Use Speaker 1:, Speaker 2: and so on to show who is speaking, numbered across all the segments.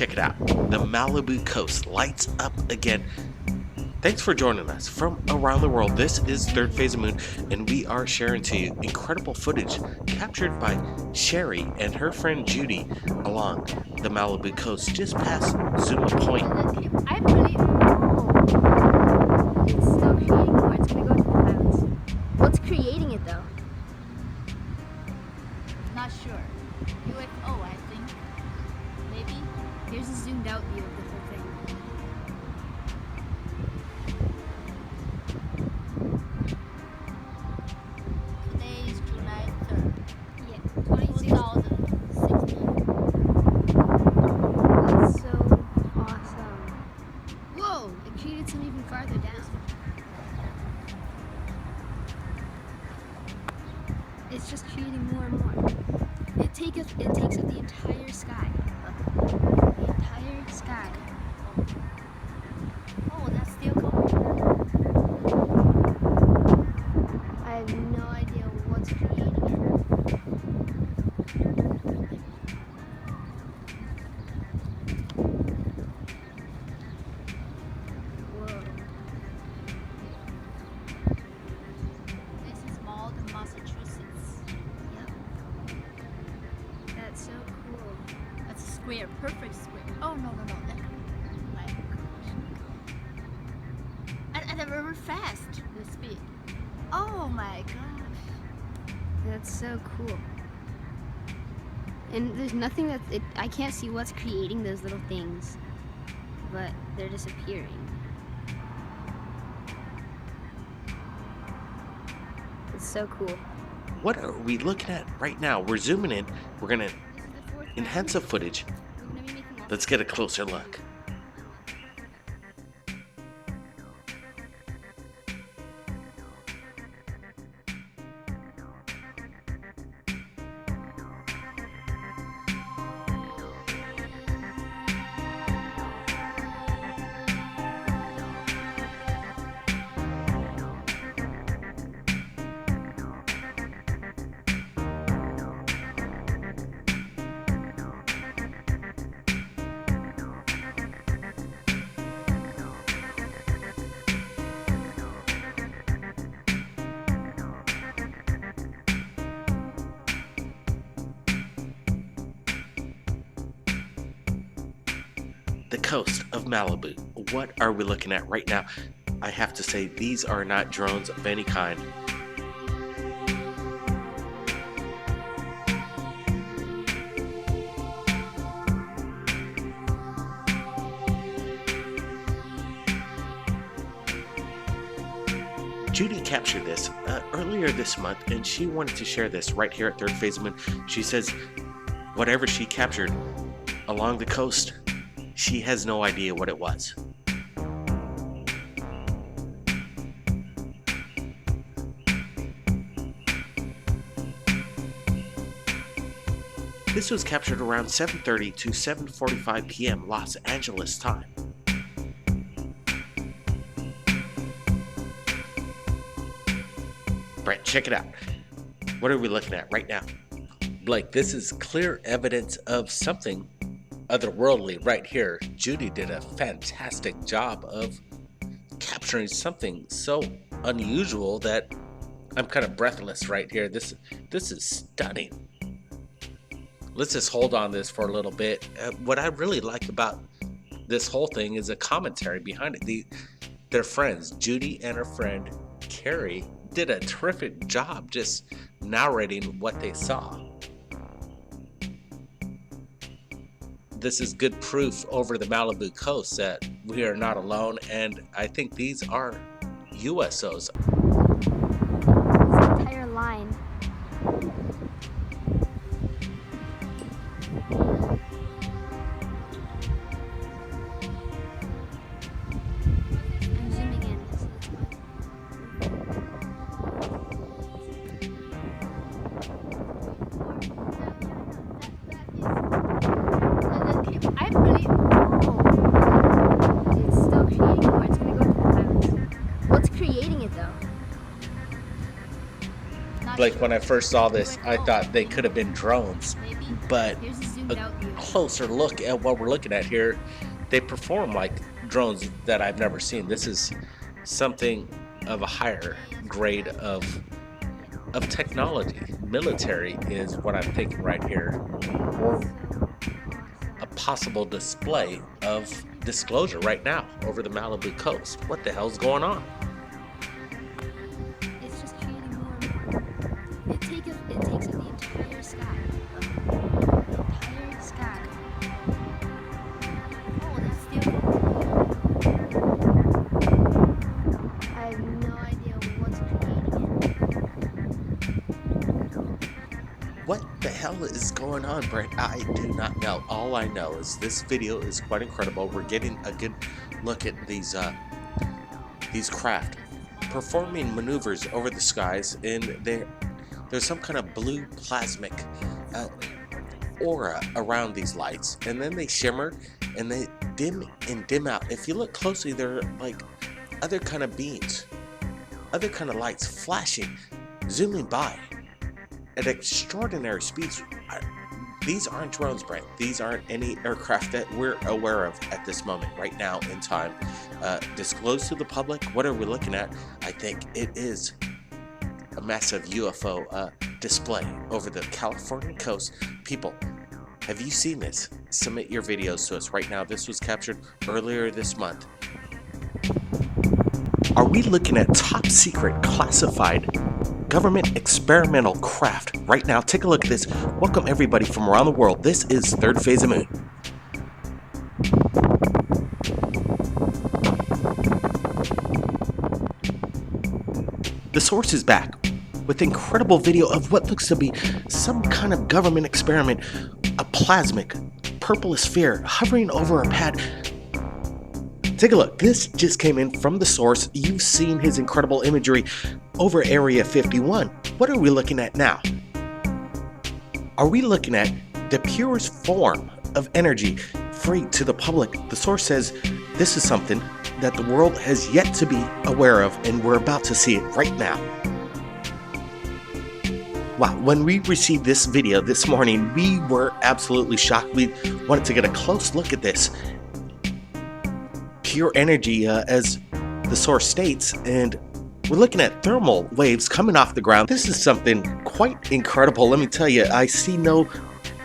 Speaker 1: check it out. The Malibu coast lights up again. Thanks for joining us from around the world. This is Third Phase of Moon, and we are sharing to you incredible footage captured by Sherry and her friend Judy along the Malibu coast just past Zuma Point.
Speaker 2: I believe. Oh, it's still creating more. It's gonna go to the clouds. What's creating it though?
Speaker 3: Not sure. UFO, I think. Maybe.
Speaker 2: Here's a zoomed out view of the whole thing.
Speaker 3: Today is July 3rd,
Speaker 2: Yeah,
Speaker 3: 2016.
Speaker 2: That's so awesome. Whoa! It created some even farther down. It's just creating more and more. It takes up the entire sky. Look, the entire sky.
Speaker 3: Oh, that's still going.
Speaker 2: I have no idea what's creating it. Whoa.
Speaker 3: This is Malden, Massachusetts.
Speaker 2: Yep. That's so cool.
Speaker 3: That's a square, perfect square. Oh, no. That, my gosh. And they're very fast, the speed. Oh my gosh.
Speaker 2: That's so cool. And there's nothing I can't see what's creating those little things, but they're disappearing. It's so cool.
Speaker 1: What are we looking at right now? We're zooming in. We're going to
Speaker 2: This is the fourth
Speaker 1: enhance the footage.
Speaker 2: We're gonna be making all
Speaker 1: Let's get a closer look. The coast of Malibu. What are we looking at right now? I have to say, these are not drones of any kind. Judy captured this earlier this month, and she wanted to share this right here at Third Phase of Moon. She says whatever she captured along the coast, she has no idea what it was. This was captured around 7:30 to 7:45 p.m. Los Angeles time. Brett, check it out. What are we looking at right now? Blake, this is clear evidence of something otherworldly right here. Judy did a fantastic job of capturing something so unusual that I'm kind of breathless right here. This is stunning. Let's just hold on this for a little bit. What I really like about this whole thing is a commentary behind it. Their friends, Judy and her friend Carrie, did a terrific job just narrating what they saw. This is good proof over the Malibu coast that we are not alone, and I think these are USOs.
Speaker 2: this entire line. I'm zooming in.
Speaker 3: I believe.
Speaker 2: Oh, it's still creating more. It's gonna go to the clouds. What's creating it though?
Speaker 3: Not
Speaker 1: Like
Speaker 3: sure.
Speaker 1: when I first saw this, I thought they could have been drones,
Speaker 3: Maybe.
Speaker 1: but
Speaker 2: Here's a zoom
Speaker 3: without you.
Speaker 1: closer look at what we're looking at here, they perform like drones that I've never seen. This is something of a higher grade of technology. Military is what I'm thinking right here, or a possible display of disclosure right now over the Malibu coast. What the hell's going on?
Speaker 2: It's just creating more and more. It takes up the entire sky. The entire sky. Oh, that's the other one. I have no idea what's creating it.
Speaker 1: What the hell is going on, Brent? I do not know. All I know is this video is quite incredible. We're getting a good look at these craft performing maneuvers over the skies, and there's some kind of blue plasmic aura around these lights, and then they shimmer and they dim out. If you look closely, they're like other kind of beams, other kind of lights flashing, zooming by at extraordinary speeds. These aren't drones, Brent. These aren't any aircraft that we're aware of at this moment, right now in time. Disclosed to the public, what are we looking at? I think it is a massive UFO display over the California coast. People, have you seen this? Submit your videos to us right now. This was captured earlier this month. Are we looking at top secret classified government experimental craft right now? Take a look at this. Welcome everybody from around the world. This is Third Phase of Moon. The source is back with incredible video of what looks to be some kind of government experiment, a plasmic purple sphere hovering over a pad. Take a look. This just came in from the source. You've seen his incredible imagery over Area 51. What are we looking at now? Are we looking at the purest form of energy free to the public? The source says this is something that the world has yet to be aware of, and we're about to see it right now. Wow, when we received this video this morning, we were absolutely shocked. We wanted to get a close look at this. Pure energy, as the source states, and we're looking at thermal waves coming off the ground. This is something quite incredible. Let me tell you, I see no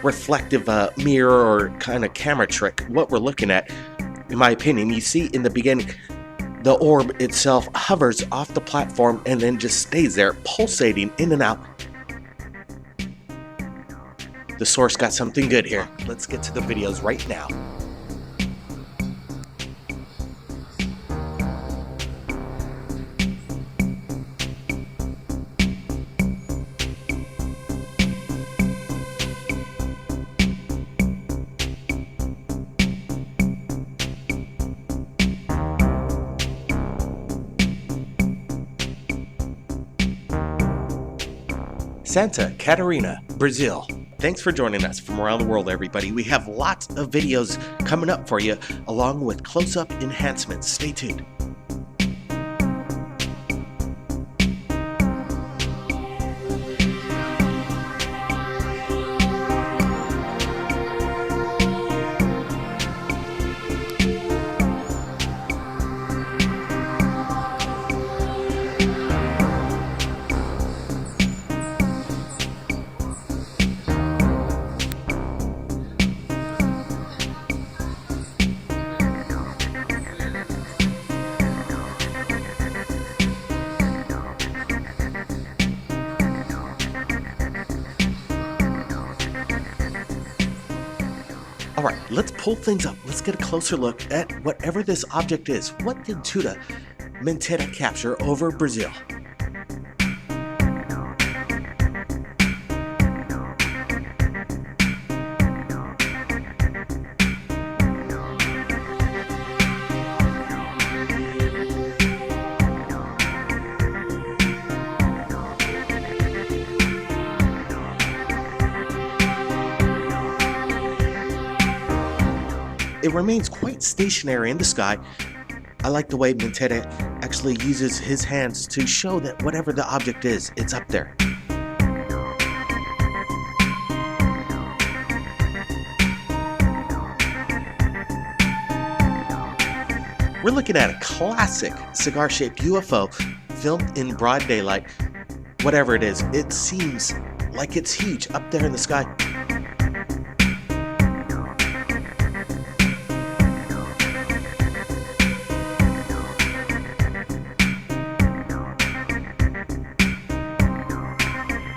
Speaker 1: reflective mirror or kind of camera trick. What we're looking at, in my opinion, you see in the beginning, the orb itself hovers off the platform and then just stays there, pulsating in and out. The source got something good here. Let's get to the videos right now. Santa Catarina, Brazil. Thanks for joining us from around the world, everybody. We have lots of videos coming up for you, along with close-up enhancements. Stay tuned. All right, let's pull things up. Let's get a closer look at whatever this object is. What did Tuta Mentera capture over Brazil? It remains quite stationary in the sky. I like the way Mentera actually uses his hands to show that whatever the object is, it's up there. We're looking at a classic cigar-shaped UFO filmed in broad daylight. Whatever it is, it seems like it's huge up there in the sky.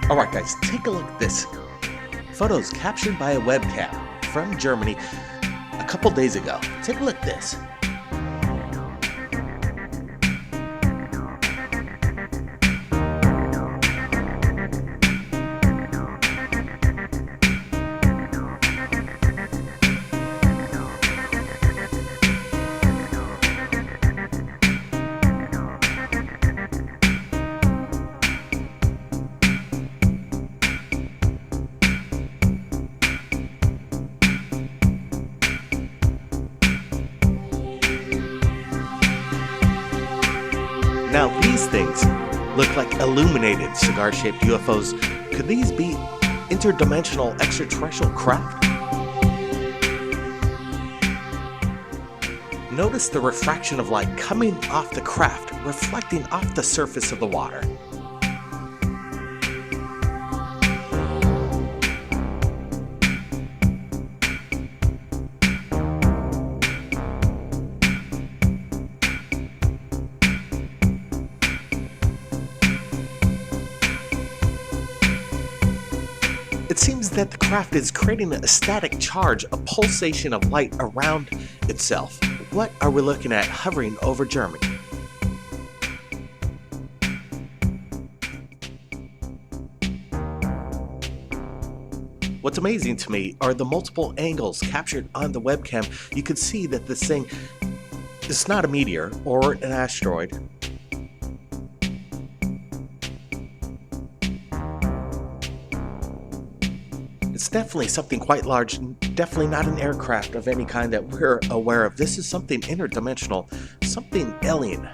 Speaker 1: Alright guys, take a look at this. Photos captured by a webcam from Germany a couple days ago. Take a look at this. Now these things look like illuminated cigar-shaped UFOs. Could these be interdimensional extraterrestrial craft? Notice the refraction of light coming off the craft, reflecting off the surface of the water. It seems that the craft is creating a static charge, a pulsation of light around itself. What are we looking at hovering over Germany? What's amazing to me are the multiple angles captured on the webcam. You can see that this thing is not a meteor or an asteroid. It's definitely something quite large, definitely not an aircraft of any kind that we're aware of. This is something interdimensional, something alien.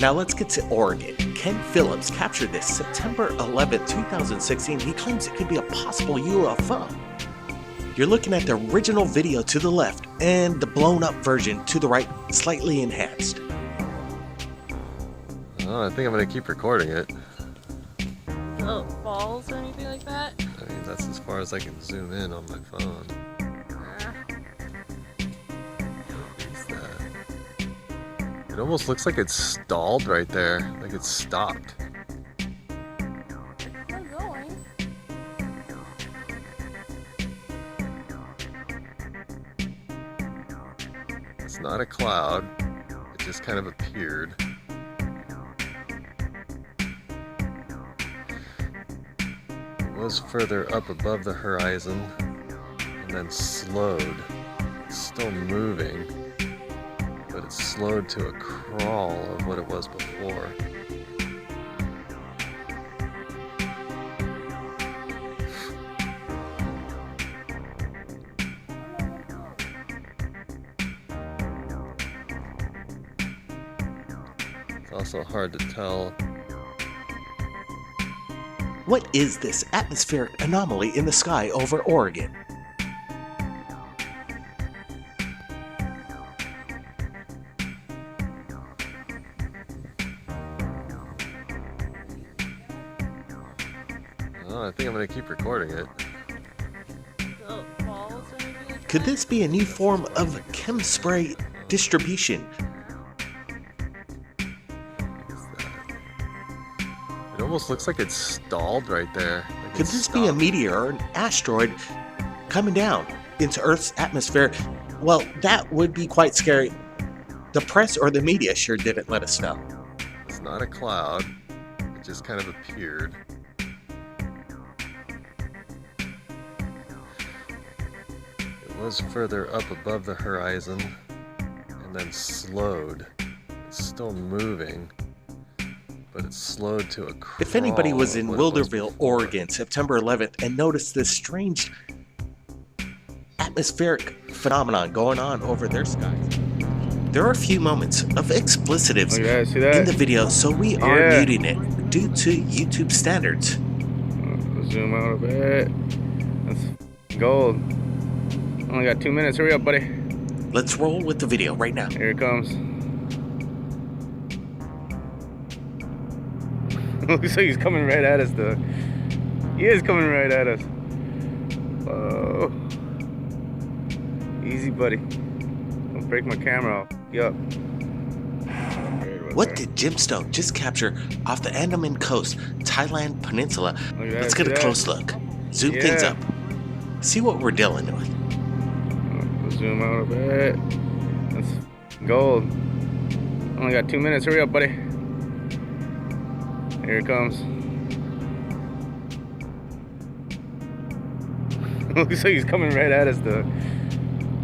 Speaker 1: Now let's get to Oregon. Ken Phillips captured this September 11, 2016. He claims it could be a possible UFO. You're looking at the original video to the left and the blown up version to the right, slightly enhanced.
Speaker 4: Oh, I think I'm gonna keep recording it.
Speaker 5: Oh, falls or anything like that?
Speaker 4: I mean, that's as far as I can zoom in on my phone. What's that? It almost looks like it's stalled right there, like it's stopped.
Speaker 5: Still going.
Speaker 4: It's not a cloud, it just kind of appeared. It was further up above the horizon and then slowed. It's still moving, but it's slowed to a crawl of what it was before. It's also hard to tell.
Speaker 1: What is this atmospheric anomaly in the sky over Oregon?
Speaker 4: Oh, I think I'm gonna keep recording it.
Speaker 5: Oh, falls or anything like that?
Speaker 1: Could this be a new form of chem spray distribution?
Speaker 4: What's that? It almost looks like it's stalled right there. Like
Speaker 1: Could
Speaker 4: it's
Speaker 1: this be a
Speaker 4: stopped.
Speaker 1: meteor or an asteroid coming down into Earth's atmosphere? Well, that would be quite scary. The press or the media sure didn't let us know.
Speaker 4: It's not a cloud. It just kind of appeared. It was further up above the horizon and then slowed. It's still moving, but it's slowed to a crawl.
Speaker 1: If anybody was in
Speaker 4: of what it was
Speaker 1: Wilderville,
Speaker 4: before.
Speaker 1: Oregon, September 11th and noticed this strange atmospheric phenomenon going on over their skies, there are a few moments of explicitives
Speaker 6: Oh, yeah, see that?
Speaker 1: in the video, so we are
Speaker 6: Yeah.
Speaker 1: muting it due to YouTube standards.
Speaker 6: Zoom out a bit. That's gold. Only got 2 minutes. Hurry up, buddy.
Speaker 1: Let's roll with the video right now.
Speaker 6: Here it comes. Looks like he's coming right at us, though. He is coming right at us. Whoa. Easy, buddy. Don't break my camera off. Yup.
Speaker 1: What did Jim Stone just capture off the Andaman Coast, Thailand Peninsula? Let's get a close look. Zoom things up. See what we're dealing with.
Speaker 6: Zoom out a bit. That's gold. Only got 2 minutes. Hurry up, buddy. Here it comes. Looks like he's coming right at us, though.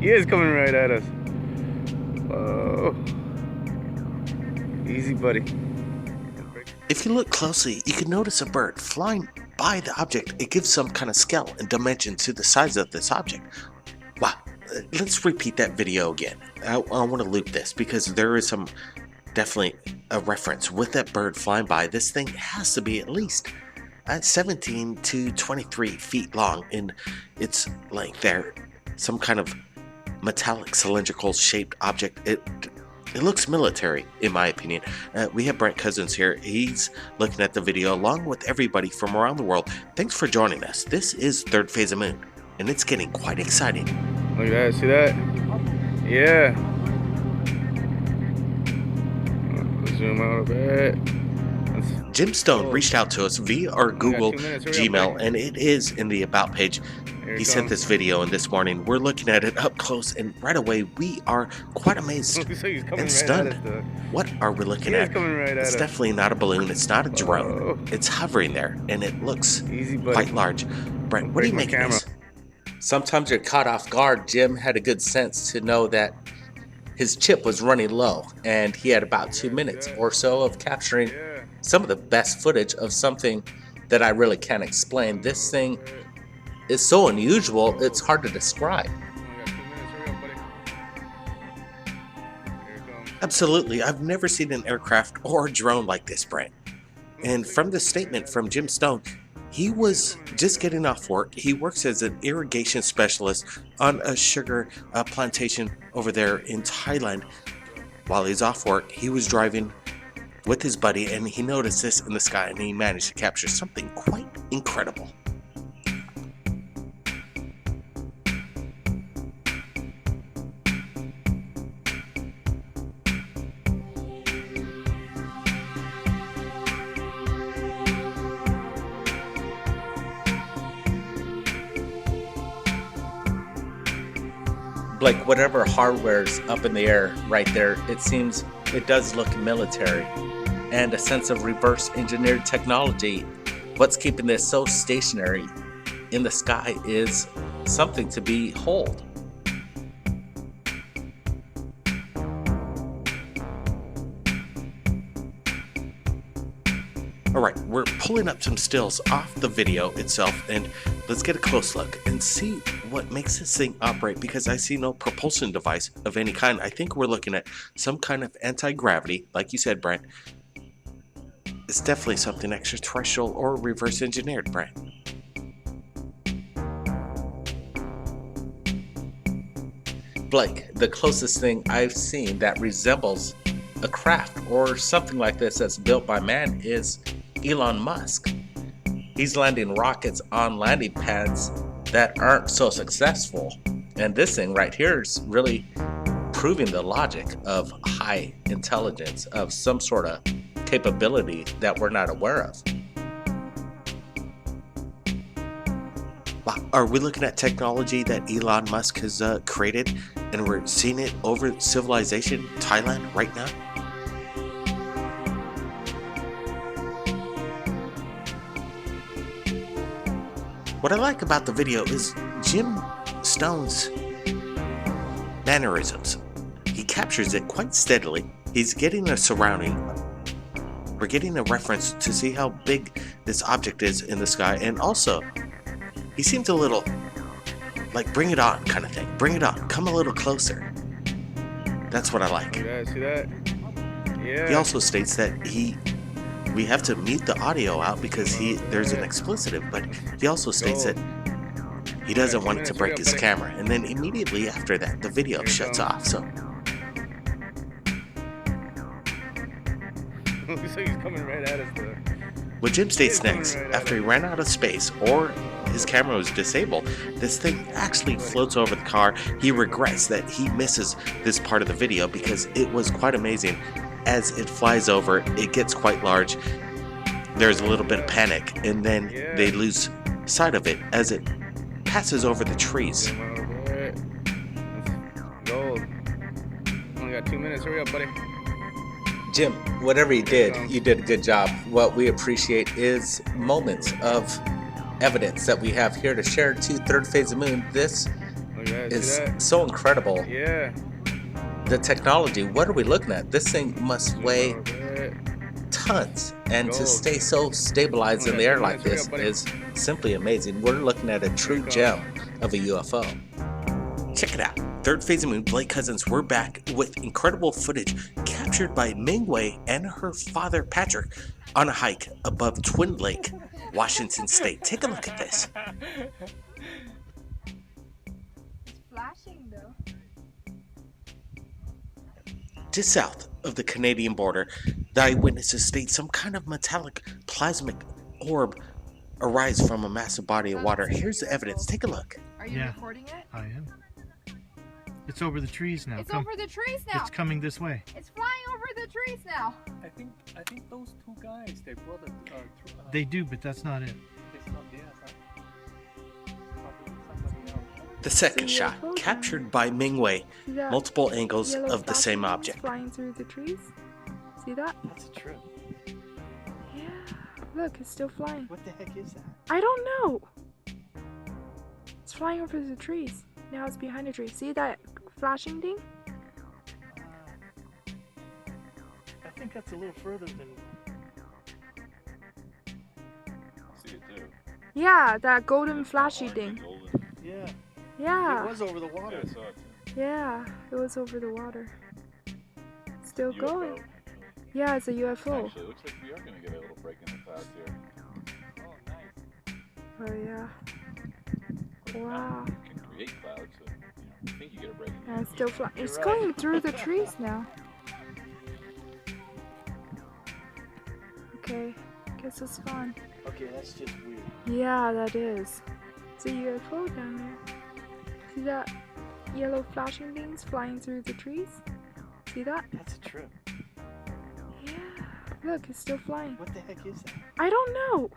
Speaker 6: He is coming right at us. Whoa. Easy, buddy.
Speaker 1: If you look closely, you can notice a bird flying by the object. It gives some kind of scale and dimension to the size of this object. Wow. Let's repeat that video again. I want to loop this because there is some definitely a reference with that bird flying by. This thing has to be at least 17 to 23 feet long in its length there. Some kind of metallic cylindrical shaped object. It looks military in my opinion. We have Brent Cousins here. He's looking at the video along with everybody from around the world. Thanks for joining us. This is Third Phase of Moon and it's getting quite exciting.
Speaker 6: Look at that, see that? Yeah. Zoom out a bit.
Speaker 1: Jim Stone reached out to us via our Google Gmail, and it is in the About page. He sent this video in this morning. We're looking at it up close, and right away we are quite amazed and stunned. What are we looking at? It's definitely not a balloon. It's not a drone. It's hovering there, and it looks quite large. Brent, what do you make of this? Sometimes you're caught off guard. Jim had a good sense to know that his chip was running low, and he had about 2 minutes or so of capturing some of the best footage of something that I really can't explain. This thing is so unusual, it's hard to describe. Absolutely, I've never seen an aircraft or a drone like this, Brent. And from the statement from Jim Stone, he was just getting off work. He works as an irrigation specialist on a sugar plantation over there in Thailand. While he's off work, he was driving with his buddy and he noticed this in the sky and he managed to capture something quite incredible. Like whatever hardware's up in the air right there, it seems it does look military and a sense of reverse engineered technology. What's keeping this so stationary in the sky is something to behold. Alright, we're pulling up some stills off the video itself and let's get a close look and see what makes this thing operate, because I see no propulsion device of any kind. I think we're looking at some kind of anti-gravity, like you said, Brent. It's definitely something extraterrestrial or reverse engineered, Brent. Blake, the closest thing I've seen that resembles a craft or something like this that's built by man is Elon Musk. He's landing rockets on landing pads that aren't so successful. And this thing right here is really proving the logic of high intelligence, of some sort of capability that we're not aware of. Wow, are we looking at technology that Elon Musk has created and we're seeing it over civilization, Thailand, right now? What I like about the video is Jim Stone's mannerisms. He captures it quite steadily. He's getting a surrounding. We're getting a reference to see how big this object is in the sky, and also he seems a little like bring it on kind of thing. Bring it on. Come a little closer. That's what I like.
Speaker 6: See that? Yeah.
Speaker 1: He also states that he we have to mute the audio out because there's an expletive, but he also states that he doesn't want it to break his camera. And then immediately after that, the video shuts off. So
Speaker 6: Looks like he's coming right at us though.
Speaker 1: what Jim states next, after he ran out of space or his camera was disabled, this thing actually floats over the car. He regrets that he misses this part of the video because it was quite amazing. As it flies over, it gets quite large. There's a little bit of panic, and then they lose sight of it as it passes over the trees.
Speaker 6: That's gold. Only got 2 minutes. Hurry up, buddy.
Speaker 1: Jim, whatever you did a good job. What we appreciate is moments of evidence that we have here to share to Third Phase of Moon. This is so incredible.
Speaker 6: Yeah.
Speaker 1: The technology, what are we looking at? This thing must weigh tons, and to stay so stabilized in the air like this is simply amazing. We're looking at a true gem of a UFO. Check it out. Third Phase of Moon, Blake Cousins, we're back with incredible footage captured by Ming Wei and her father Patrick on a hike above Twin Lake, Washington State. Take a look at this.
Speaker 3: It's flashing though.
Speaker 1: Just south of the Canadian border, the eyewitnesses state some kind of metallic plasmic orb arise from a massive body of water. Here's the evidence. Take a look.
Speaker 3: Are you recording it?
Speaker 7: I am. It's over the trees now.
Speaker 3: It's over the trees now.
Speaker 7: It's coming this way.
Speaker 3: It's flying over the trees now.
Speaker 8: I think those two guys, they brought it.
Speaker 7: They do, but that's not it.
Speaker 8: It's not theirs. Somebody else.
Speaker 1: The second shot, captured by Ming Wei, multiple angles of the same object.
Speaker 9: Flying through the trees. See that?
Speaker 8: That's a trip.
Speaker 9: Yeah. Look, it's still flying.
Speaker 8: What the heck is that?
Speaker 9: I don't know. It's flying over the trees. Now it's behind the tree. See that flashing thing?
Speaker 8: I think that's a little further than.
Speaker 10: See it too.
Speaker 9: Yeah, that golden flashy thing.
Speaker 8: Yeah.
Speaker 9: Yeah.
Speaker 8: It was over the water.
Speaker 10: Yeah, I saw it too.
Speaker 9: Yeah, it was over the water. Still
Speaker 10: UFO.
Speaker 9: going. Yeah, it's a UFO.
Speaker 10: Actually, it looks like we are going to get a little break in the clouds here.
Speaker 8: Oh, nice.
Speaker 9: Oh yeah.
Speaker 10: Of course,
Speaker 9: Wow.
Speaker 10: you can create clouds, so I think you get a break.
Speaker 9: Yeah, it's still flying. It's
Speaker 8: right.
Speaker 9: going through the trees now. Okay, guess it's gone.
Speaker 8: Okay, that's just weird.
Speaker 9: Yeah, that is. It's a UFO down there. See that yellow flashing things flying through the trees? See that?
Speaker 8: That's a trip.
Speaker 9: Yeah. Look, it's still flying.
Speaker 8: What the heck is that?
Speaker 9: I don't know.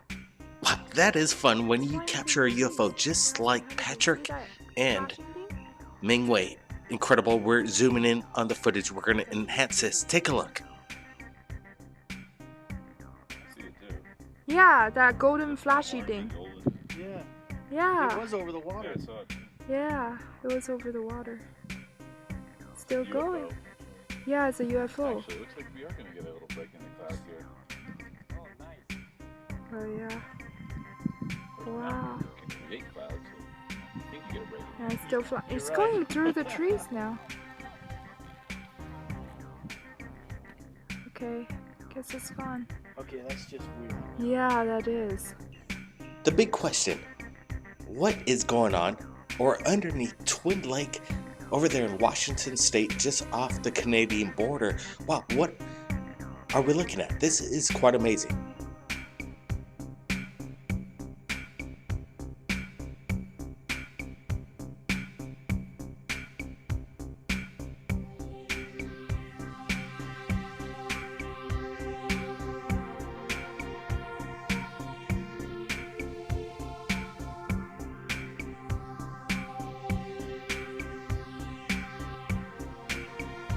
Speaker 1: Wow, that is fun when you capture a UFO just like Patrick
Speaker 9: See that
Speaker 1: and
Speaker 9: flashing thing?
Speaker 1: Ming Wei. Incredible. We're zooming in on the footage. We're going to enhance this. Take a look.
Speaker 10: I see it too.
Speaker 9: Yeah, that golden flashy thing.
Speaker 10: Golden.
Speaker 8: Yeah.
Speaker 9: Yeah.
Speaker 8: It was over the
Speaker 10: Yeah,
Speaker 8: water.
Speaker 10: I saw it too.
Speaker 9: Yeah, it was over the water. Still
Speaker 10: UFO.
Speaker 9: going. Yeah, it's a UFO.
Speaker 10: Actually, it looks like we are going to get a little break in the clouds here.
Speaker 8: Oh, nice.
Speaker 9: Oh yeah.
Speaker 10: Of course,
Speaker 9: Wow.
Speaker 10: you can create clouds, so I think you get a break.
Speaker 9: Yeah, it's still flying. It's going through the trees now. Okay, guess it's gone.
Speaker 8: Okay, that's just weird.
Speaker 9: Yeah, that is.
Speaker 1: The big question, what is going on or underneath Twin Lake over there in Washington State, just off the Canadian border? Wow, what are we looking at? This is quite amazing.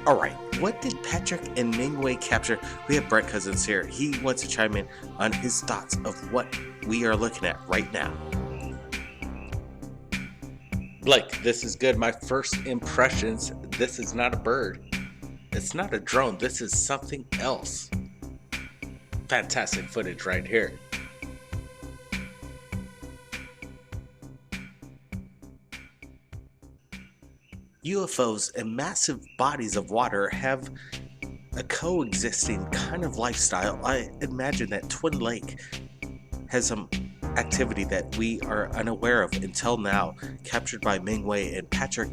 Speaker 1: Alright, what did Patrick and Ming Wei capture? We have Brett Cousins here. He wants to chime in on his thoughts of what we are looking at right now. Blake, this is good. My first impressions, this is not a bird. It's not a drone. This is something else. Fantastic footage right here. UFOs and massive bodies of water have a coexisting kind of lifestyle. I imagine that Twin Lake has some activity that we are unaware of until now, captured by Mingwei and Patrick.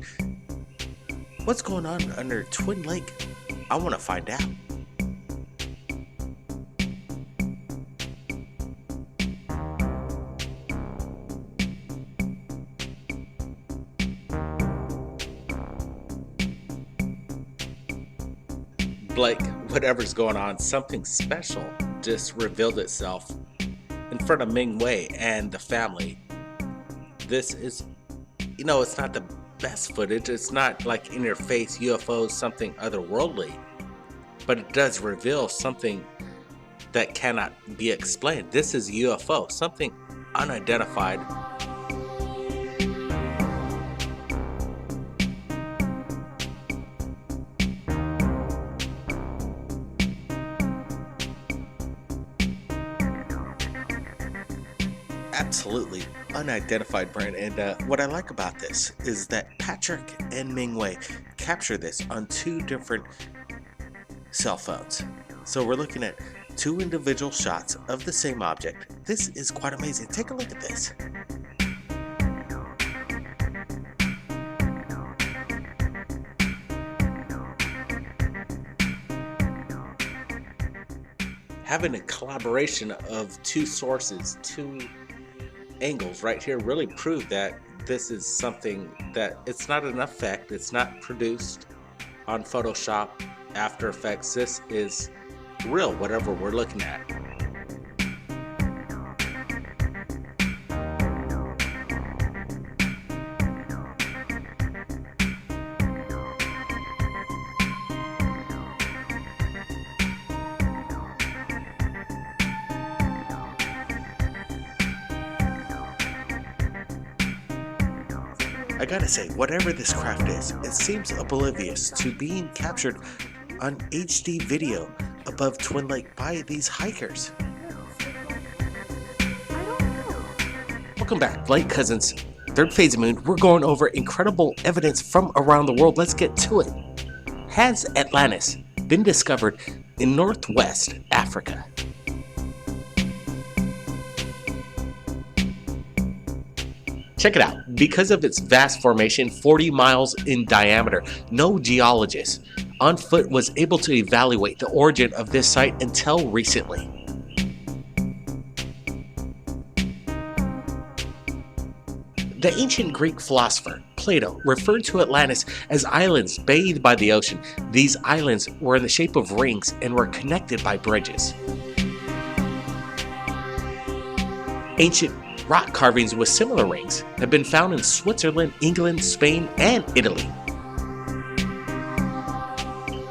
Speaker 1: What's going on under Twin Lake? I want to find out. Blake, whatever's going on, something special just revealed itself in front of Mingwei and the family. This is, it's not the best footage. It's not like in your face UFOs, something otherworldly, but it does reveal something that cannot be explained. This is UFO, something unidentified. Absolutely unidentified, brand. And what I like about this is that Patrick and Mingwei capture this on 2 different cell phones. So we're looking at 2 individual shots of the same object. This is quite amazing. Take a look at this. Having a collaboration of 2 sources, 2 angles right here really prove that this is something that it's not an effect. It's not produced on Photoshop, After Effects. This is real, whatever we're looking at. I gotta say, whatever this craft is, it seems oblivious to being captured on HD video above Twin Lake by these hikers. Welcome back, Blake Cousins, Third Phase of Moon. We're going over incredible evidence from around the world. Let's get to it. Has Atlantis been discovered in Northwest Africa? Check it out. Because of its vast formation, 40 miles in diameter, no geologist on foot was able to evaluate the origin of this site until recently. The ancient Greek philosopher Plato referred to Atlantis as islands bathed by the ocean. These islands were in the shape of rings and were connected by bridges. Ancient rock carvings with similar rings have been found in Switzerland, England, Spain, and Italy.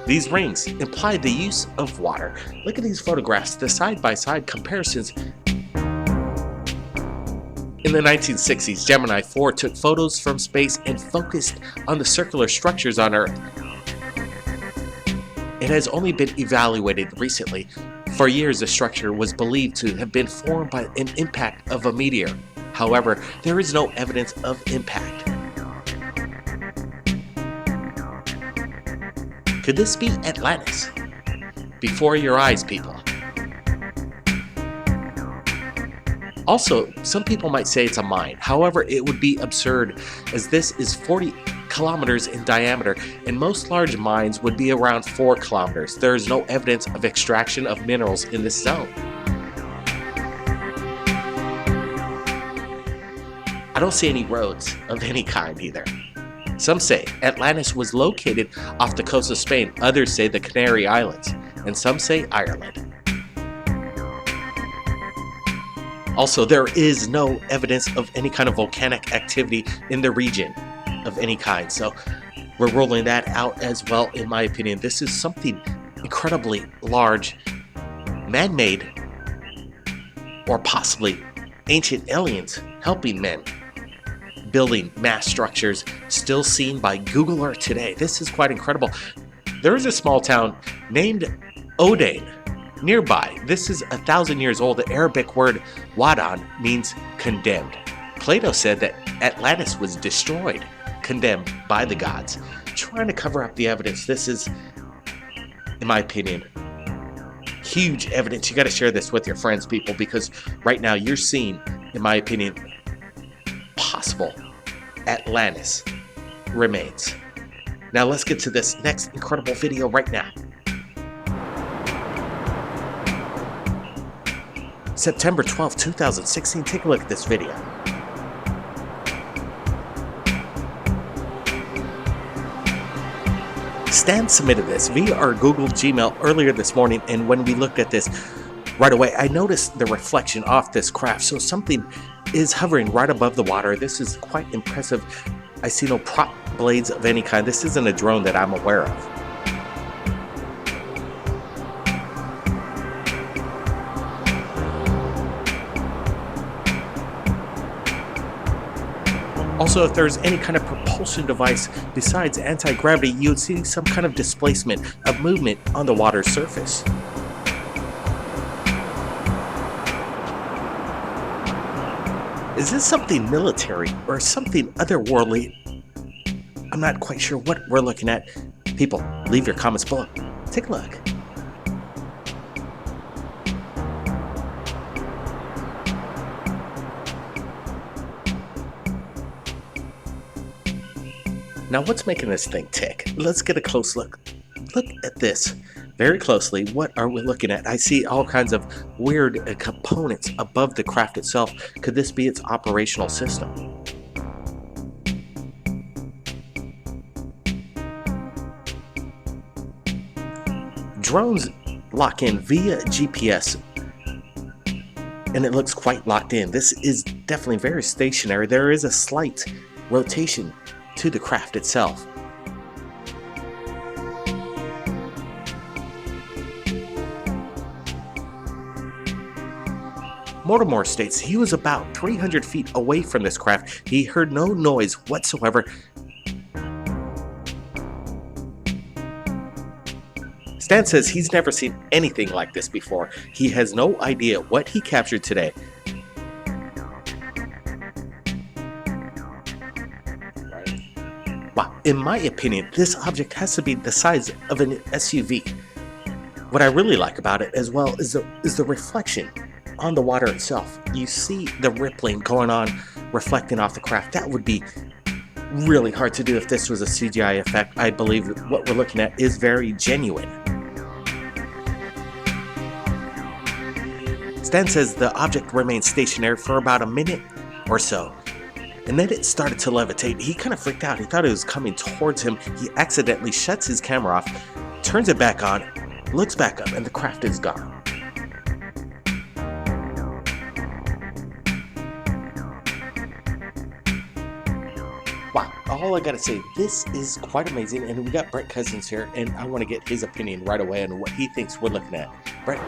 Speaker 1: These rings imply the use of water. Look at these photographs, the side-by-side comparisons. In the 1960s, Gemini 4 took photos from space and focused on the circular structures on Earth. It has only been evaluated recently. For years, the structure was believed to have been formed by an impact of a meteor. However, there is no evidence of impact. Could this be Atlantis? Before your eyes, people. Also, some people might say it's a mine. However, it would be absurd, as this is 40 kilometers in diameter, and most large mines would be around 4 kilometers. There is no evidence of extraction of minerals in this zone. I don't see any roads of any kind either. Some say Atlantis was located off the coast of Spain, others say the Canary Islands, and some say Ireland. Also, there is no evidence of any kind of volcanic activity in the region of any kind, so we're ruling that out as well. In my opinion, this is something incredibly large, man-made, or possibly ancient aliens helping men building mass structures, still seen by Google Earth today. This is quite incredible. There is a small town named Odain nearby. This is 1,000 years old. The Arabic word Wadan means condemned. Plato said that Atlantis was destroyed, condemned by the gods. Trying to cover up the evidence. This is in my opinion, huge evidence. You got to share this with your friends, people, because right now you're seeing, in my opinion, possible Atlantis remains. Now let's get to this next incredible video right now. September 12th, 2016. Take a look at this video. Stan submitted this via our Google Gmail earlier this morning, and when we looked at this right away, I noticed the reflection off this craft. So something is hovering right above the water. This is quite impressive. I see no prop blades of any kind. This isn't a drone that I'm aware of. Also, if there's any kind of propulsion device besides anti-gravity, you would see some kind of displacement of movement on the water's surface. Is this something military or something otherworldly? I'm not quite sure what we're looking at. People, leave your comments below. Take a look. Now, what's making this thing tick? Let's get a close look. Look at this very closely. What are we looking at? I see all kinds of weird components above the craft itself. Could this be its operational system? Drones lock in via GPS, and it looks quite locked in. This is definitely very stationary. There is a slight rotation to the craft itself. Mortimer states he was about 300 feet away from this craft. He heard no noise whatsoever. Stan says he's never seen anything like this before. He has no idea what he captured today. Wow, in my opinion, this object has to be the size of an SUV. What I really like about it as well is the reflection on the water itself. You see the rippling going on, reflecting off the craft. That would be really hard to do if this was a CGI effect. I believe what we're looking at is very genuine. Stan says the object remained stationary for about a minute or so, and then it started to levitate. He kind of freaked out. He thought it was coming towards him. He accidentally shuts his camera off, turns it back on, looks back up, and the craft is gone. Wow, all I gotta say, this is quite amazing, and we got Brett Cousins here, and I want to get his opinion right away on what he thinks we're looking at. Brett?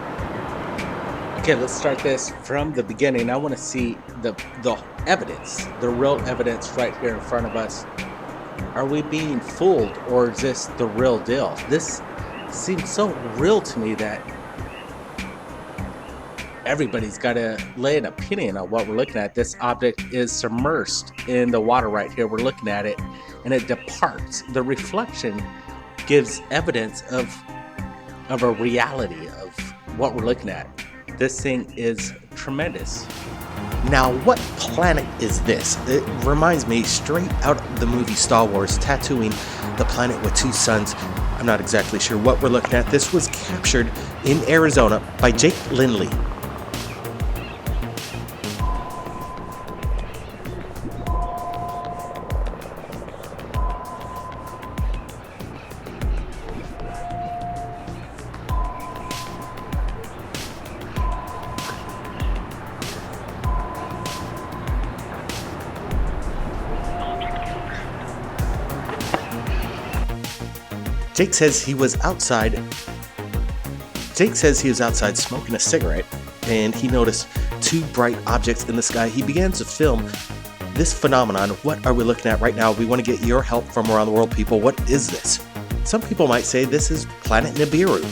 Speaker 1: Okay, let's start this from the beginning. I want to see the evidence, the real evidence right here in front of us. Are we being fooled, or is this the real deal? This seems so real to me that everybody's got to lay an opinion on what we're looking at. This object is submerged in the water right here. We're looking at it, and it departs. The reflection gives evidence of a reality of what we're looking at. This thing is tremendous. Now, what planet is this? It reminds me straight out of the movie Star Wars, Tatooine, the planet with two suns. I'm not exactly sure what we're looking at. This was captured in Arizona by Jake Lindley. Jake says he was outside smoking a cigarette, and he noticed two bright objects in the sky. He began to film this phenomenon. What are we looking at right now? We want to get your help from around the world, people. What is this? Some people might say this is planet Nibiru.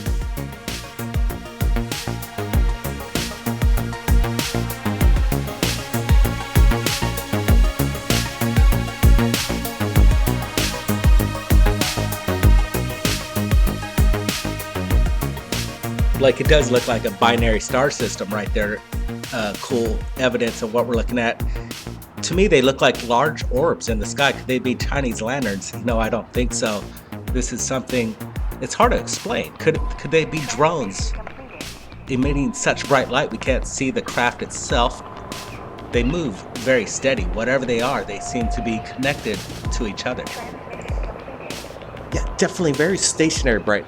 Speaker 1: Like, it does look like a binary star system right there. Cool evidence of what we're looking at. To me, they look like large orbs in the sky. Could they be Chinese lanterns? No, I don't think so. This is something, it's hard to explain. Could they be drones emitting such bright light we can't see the craft itself? They move very steady. Whatever they are, they seem to be connected to each other. Yeah, definitely very stationary, Bright.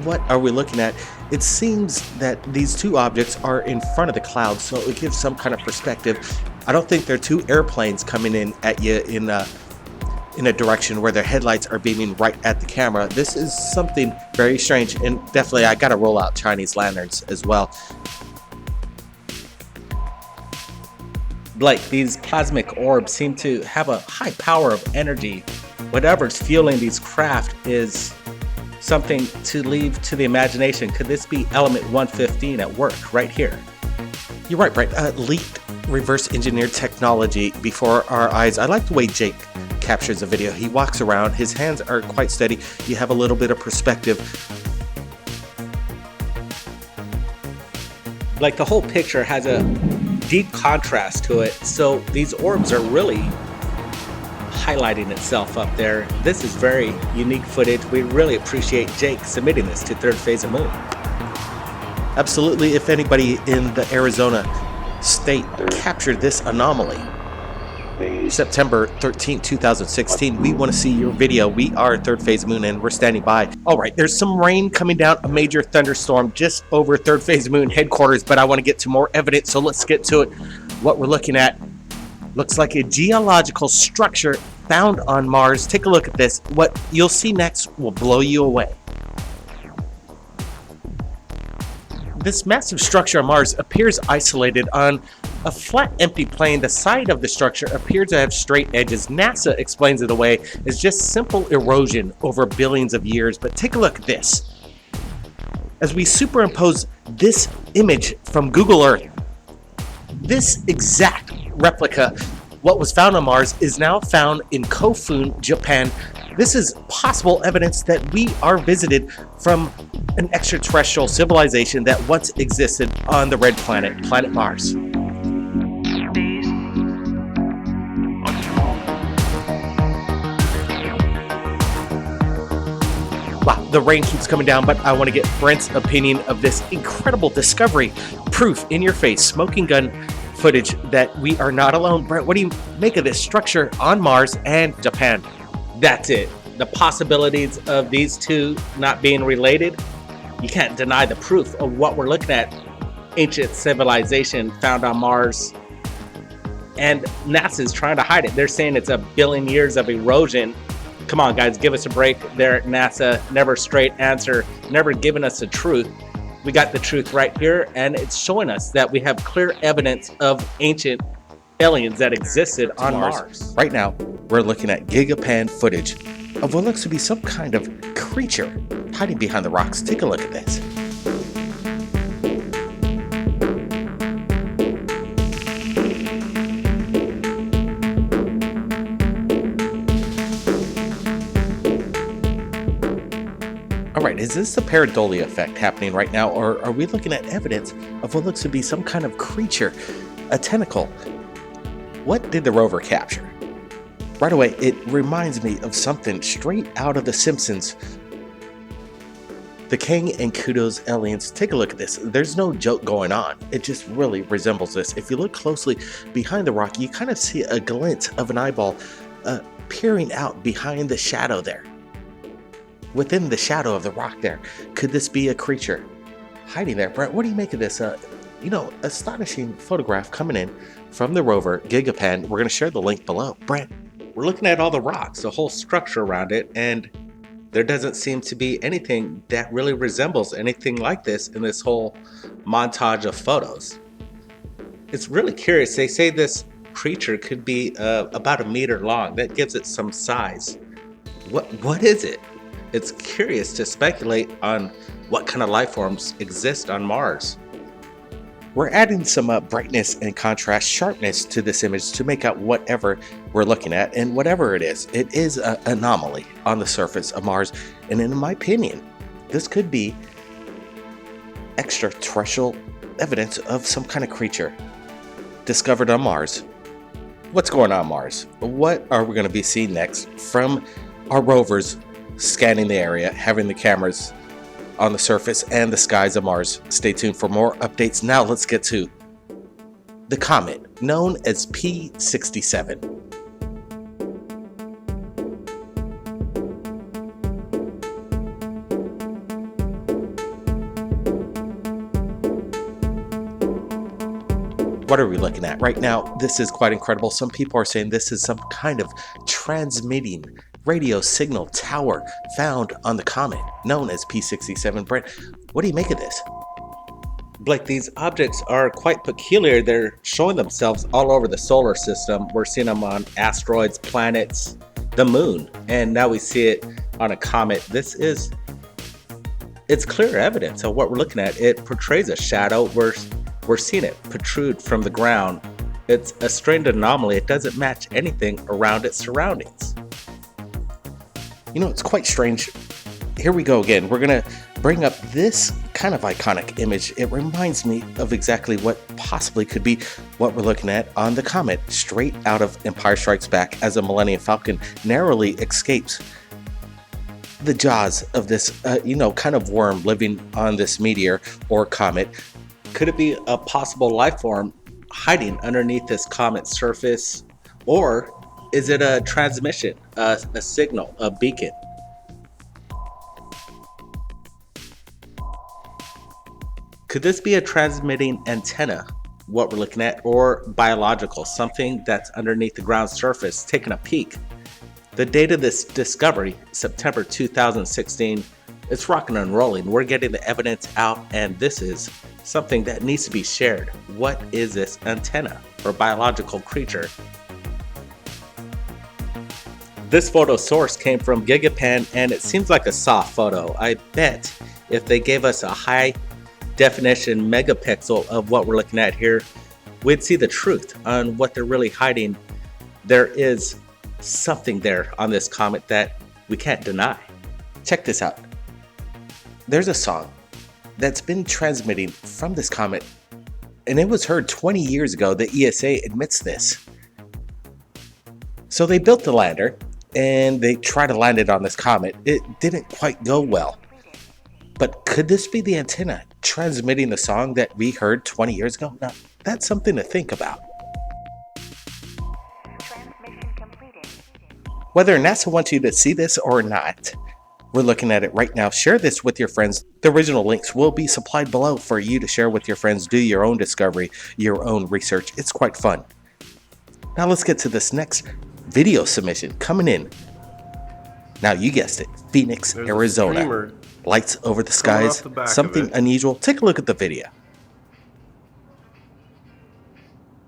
Speaker 1: What are we looking at? It seems that these two objects are in front of the clouds, so it gives some kind of perspective. I don't think they're two airplanes coming in at you in a direction where their headlights are beaming right at the camera. This is something very strange, and definitely I gotta roll out Chinese lanterns as well. Blake, these plasmic orbs seem to have a high power of energy. Whatever's fueling these craft is something to leave to the imagination. Could this be element 115 at work right here? You're right, Brett. Leaked reverse engineered technology before our eyes. I like the way Jake captures the video. He walks around, his hands are quite steady. You have a little bit of perspective. Like, the whole picture has a deep contrast to it, so these orbs are really highlighting itself up there. This is very unique footage. We really appreciate Jake submitting this to Third Phase of Moon. Absolutely. If anybody in the Arizona state captured this anomaly, September 13, 2016, we want to see your video. We are Third Phase Moon and we're standing by. All right, there's some rain coming down, a major thunderstorm just over Third Phase Moon headquarters, but I want to get to more evidence, so let's get to it. What we're looking at looks like a geological structure found on Mars. Take a look at this. What you'll see next will blow you away. This massive structure on Mars appears isolated on a flat, empty plane. The side of the structure appears to have straight edges. NASA explains it away as just simple erosion over billions of years. But take a look at this. As we superimpose this image from Google Earth, this exact replica, what was found on Mars, is now found in Kofun, Japan. This is possible evidence that we are visited from an extraterrestrial civilization that once existed on the red planet, planet Mars. Wow, the rain keeps coming down, but I want to get Brent's opinion of this incredible discovery. Proof in your face, smoking gun footage that we are not alone. Brent, what do you make of this structure on Mars and Japan? That's it. The possibilities of these two not being related, you can't deny the proof of what we're looking at. Ancient civilization found on Mars, and NASA's trying to hide it. They're saying it's a billion years of erosion. Come on, guys, give us a break there at NASA. Never straight answer, never giving us the truth. We got the truth right here, and it's showing us that we have clear evidence of ancient aliens that existed on Mars. Right now, we're looking at gigapan footage of what looks to be some kind of creature hiding behind the rocks. Take a look at this. All right, is this the pareidolia effect happening right now, or are we looking at evidence of what looks to be some kind of creature, a tentacle? What did the rover capture? Right away, it reminds me of something straight out of The Simpsons. The Kang and Kudos aliens. Take a look at this. There's no joke going on. It just really resembles this. If you look closely behind the rock, you kind of see a glint of an eyeball peering out behind the shadow there. Within the shadow of the rock there. Could this be a creature hiding there? Brent, what do you make of this? Astonishing photograph coming in from the rover, Gigapan. We're going to share the link below. Brent, we're looking at all the rocks, the whole structure around it, and there doesn't seem to be anything that really resembles anything like this in this whole montage of photos. It's really curious. They say this creature could be about 1 meter long. That gives it some size. What is it? It's curious to speculate on what kind of life forms exist on Mars. We're adding some brightness and contrast, sharpness to this image to make out whatever we're looking at, and whatever it is an anomaly on the surface of Mars. And in my opinion, this could be extraterrestrial evidence of some kind of creature discovered on Mars. What's going on Mars? What are we going to be seeing next from our rovers scanning the area, having the cameras on the surface and the skies of Mars? Stay tuned for more updates. Now let's get to the comet known as P67. What are we looking at right now? This is quite incredible. Some people are saying this is some kind of transmitting radio signal tower found on the comet known as P67. Brent, what do you make of this? Blake, these objects are quite peculiar. They're showing themselves all over the solar system. We're seeing them on asteroids, planets, the moon, and now we see it on a comet. It's clear evidence of what we're looking at. It portrays a shadow. We're seeing it protrude from the ground. It's a strange anomaly. It doesn't match anything around its surroundings. You know, it's quite strange. Here we go again. We're going to bring up this kind of iconic image. It reminds me of exactly what possibly could be what we're looking at on the comet straight out of Empire Strikes Back as a Millennium Falcon narrowly escapes the jaws of this, kind of worm living on this meteor or comet. Could it be a possible life form hiding underneath this comet's surface? Or is it a transmission, a signal, a beacon? Could this be a transmitting antenna, what we're looking at, or biological, something that's underneath the ground surface, taking a peek? The date of this discovery, September 2016, it's rocking and rolling. We're getting the evidence out, and this is something that needs to be shared. What is this antenna or biological creature? This photo source came from Gigapan, and it seems like a soft photo. I bet if they gave us a high definition megapixel of what we're looking at here, we'd see the truth on what they're really hiding. There is something there on this comet that we can't deny. Check this out. There's a song that's been transmitting from this comet, and it was heard 20 years ago. The ESA admits this. So they built the lander and they tried to land it on this comet. It didn't quite go well. But could this be the antenna transmitting the song that we heard 20 years ago? Now, that's something to think about.
Speaker 11: Transmission completed.
Speaker 1: Whether NASA wants you to see this or not, we're looking at it right now. Share this with your friends. The original links will be supplied below for you to share with your friends. Do your own discovery, your own research. It's quite fun. Now let's get to this next video submission coming in. Now you guessed it, Phoenix,
Speaker 4: There's
Speaker 1: Arizona. Lights over the skies,
Speaker 4: the back
Speaker 1: something
Speaker 4: of it.
Speaker 1: unusual. Take a look at the video.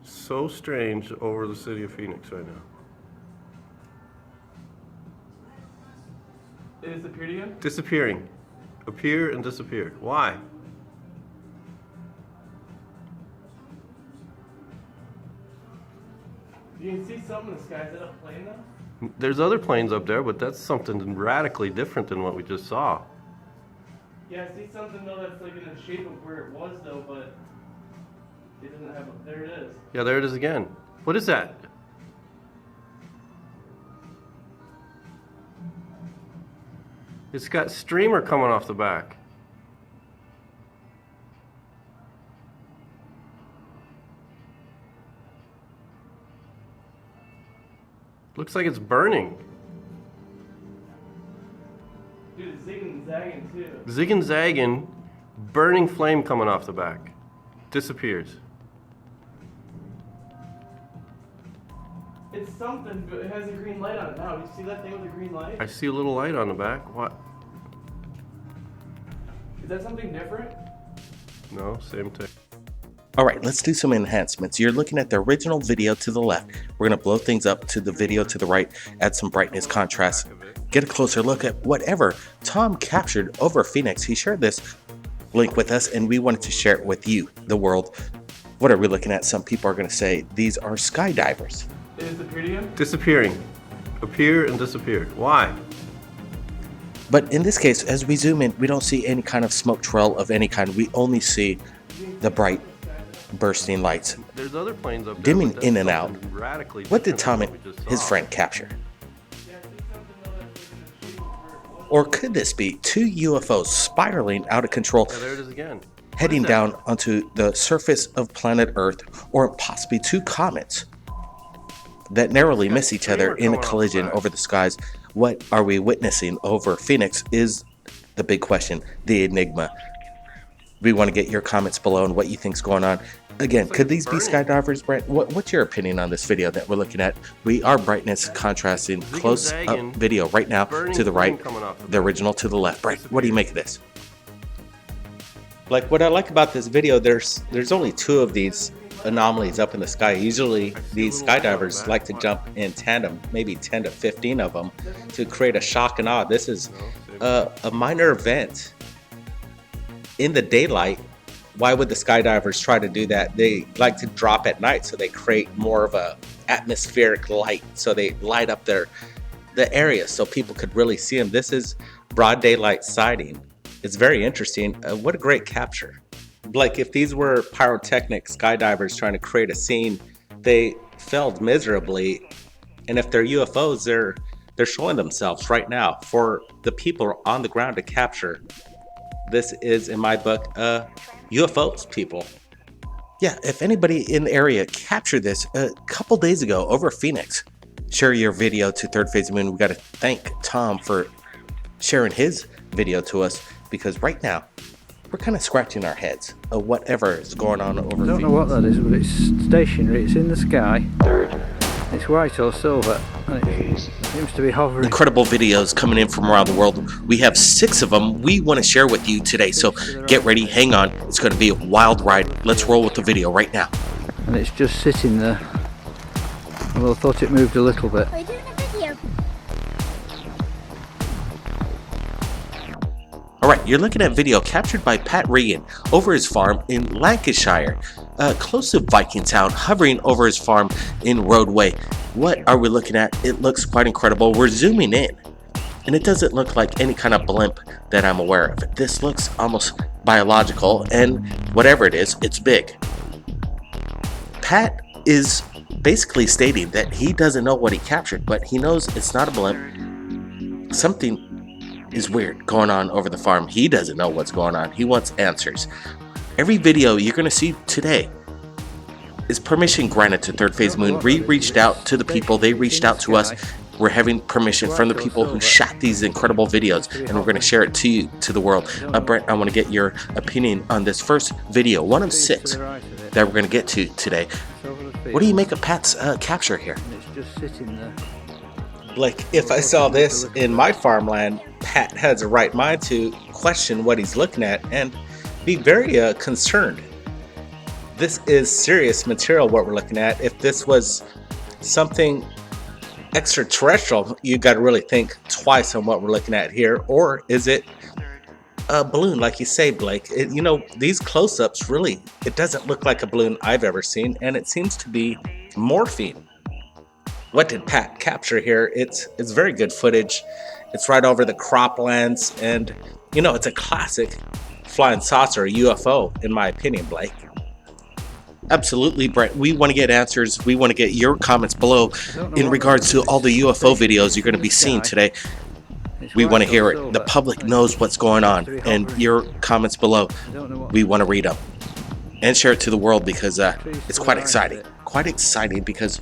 Speaker 4: So strange over the city of Phoenix right now.
Speaker 6: It disappeared again?
Speaker 4: Disappearing. Appear and disappear. Why?
Speaker 6: You can see some in the sky. Is that a plane though?
Speaker 4: There's other planes up there, but that's something radically different than what we just saw.
Speaker 6: Yeah, I see something though that's like in the shape of where it was though, but it doesn't have a... There it is.
Speaker 4: Yeah, there it is again. What is that? It's got streamer coming off the back. Looks like it's burning.
Speaker 6: Dude, it's zigging and zagging too.
Speaker 4: Zig and zagging, burning flame coming off the back. Disappears.
Speaker 6: It's something, but it has a green light on it now. You see that thing with the green light?
Speaker 4: I see a little light on the back. What?
Speaker 6: Is that something different?
Speaker 4: No, same thing.
Speaker 1: All right, let's do some enhancements. You're looking at the original video to the left. We're going to blow things up to the video to the right, add some brightness, contrast, get a closer look at whatever Tom captured over Phoenix. He shared this link with us, and we wanted to share it with you, the world. What are we looking at? Some people are going to say these are skydivers.
Speaker 6: It disappeared again?
Speaker 4: Disappearing. Appear and disappear. Why?
Speaker 1: But in this case, as we zoom in, we don't see any kind of smoke trail of any kind. We only see the bright bursting lights
Speaker 4: There's other planes up there,
Speaker 1: dimming
Speaker 4: but
Speaker 1: in
Speaker 4: that's
Speaker 1: and out.
Speaker 4: something radically
Speaker 1: What did
Speaker 4: different
Speaker 1: Tom
Speaker 4: than
Speaker 1: and
Speaker 4: what we just
Speaker 1: his
Speaker 4: saw.
Speaker 1: friend capture? Or could this be two UFOs spiraling out of control,
Speaker 4: Yeah, there it is again.
Speaker 1: heading
Speaker 4: What is that?
Speaker 1: down onto the surface of planet Earth, or possibly two comets that narrowly
Speaker 4: It's got
Speaker 1: miss each
Speaker 4: streamer
Speaker 1: other in a
Speaker 4: coming off the
Speaker 1: collision
Speaker 4: back.
Speaker 1: over the skies? What are we witnessing over Phoenix is the big question, the enigma. We want to get your comments below and what you think's going on. Again,
Speaker 4: It's like
Speaker 1: could these
Speaker 4: it's
Speaker 1: be
Speaker 4: burning.
Speaker 1: skydivers, Brent? What's your opinion on this video that we're looking at? We are brightness contrasting close-up
Speaker 4: Zigzagging,
Speaker 1: video right now
Speaker 4: burning
Speaker 1: to the
Speaker 4: flame
Speaker 1: right,
Speaker 4: coming off the
Speaker 1: the
Speaker 4: back.
Speaker 1: original to the left. Brent, what do you make of this? Like, what I like about this video, there's only two of these anomalies up in the sky. Usually these skydivers like to jump in tandem, maybe 10 to 15 of them, to create a shock and awe. This is a minor event in the daylight. Why would the skydivers try to do that? They like to drop at night, so they create more of a atmospheric light, so they light up the area so people could really see them. This is broad daylight sighting. It's very interesting. What a great capture. Like, if these were pyrotechnic skydivers trying to create a scene, they failed miserably. And if they're UFOs, they're showing themselves right now for the people on the ground to capture. This is, in my book, UFOs, people. Yeah, if anybody in the area captured this a couple days ago over Phoenix, share your video to Third Phase of Moon. We got to thank Tom for sharing his video to us, because right now we're kind of scratching our heads of whatever is going on over
Speaker 11: I don't
Speaker 1: Phoenix.
Speaker 11: know what that is, but it's stationary. It's in the sky. It's white or silver, and it seems to be hovering.
Speaker 1: Incredible videos coming in from around the world. We have 6 of them we want to share with you today, so get ready, hang on. It's going to be a wild ride. Let's roll with the video right now.
Speaker 11: And it's just sitting there. Although I thought it moved a little bit.
Speaker 2: We're doing a video.
Speaker 1: Alright, you're looking at video captured by Pat Regan over his farm in Lancashire, close to Viking Town, hovering over his farm in Roadway. What are we looking at? It looks quite incredible. We're zooming in, and it doesn't look like any kind of blimp that I'm aware of. This looks almost biological, and whatever it is, it's big. Pat is basically stating that he doesn't know what he captured, but he knows it's not a blimp. Something is weird going on over the farm. He doesn't know what's going on. He wants answers. Every video you're going to see today is permission granted to Third Phase Moon. We reached out to the people. They reached out to us. We're having permission from the people who shot these incredible videos, and we're going to share it to you, to the world. Brent, I want to get your opinion on this first video, one of 6 that we're going to get to today. What do you make of Pat's capture here?
Speaker 11: And it's just sitting there.
Speaker 1: Like, if I saw this in my farmland, Pat has a right mind to question what he's looking at and be very concerned. This is serious material, what we're looking at. If this was something extraterrestrial, you got to really think twice on what we're looking at here. Or is it a balloon, like you say, Blake? You know, these close-ups, really, it doesn't look like a balloon I've ever seen, and it seems to be morphine. What did Pat capture here? It's very good footage. It's right over the croplands, and you know, it's a classic flying saucer, UFO, in my opinion, Blake. Absolutely, Brent. We want to get answers. We want to get your comments below in regards to all the UFO videos you're going to be seeing today. We want to hear it. The public knows what's going on, and your comments below, we want to read them and share it to the world, because it's quite exciting. Quite exciting, because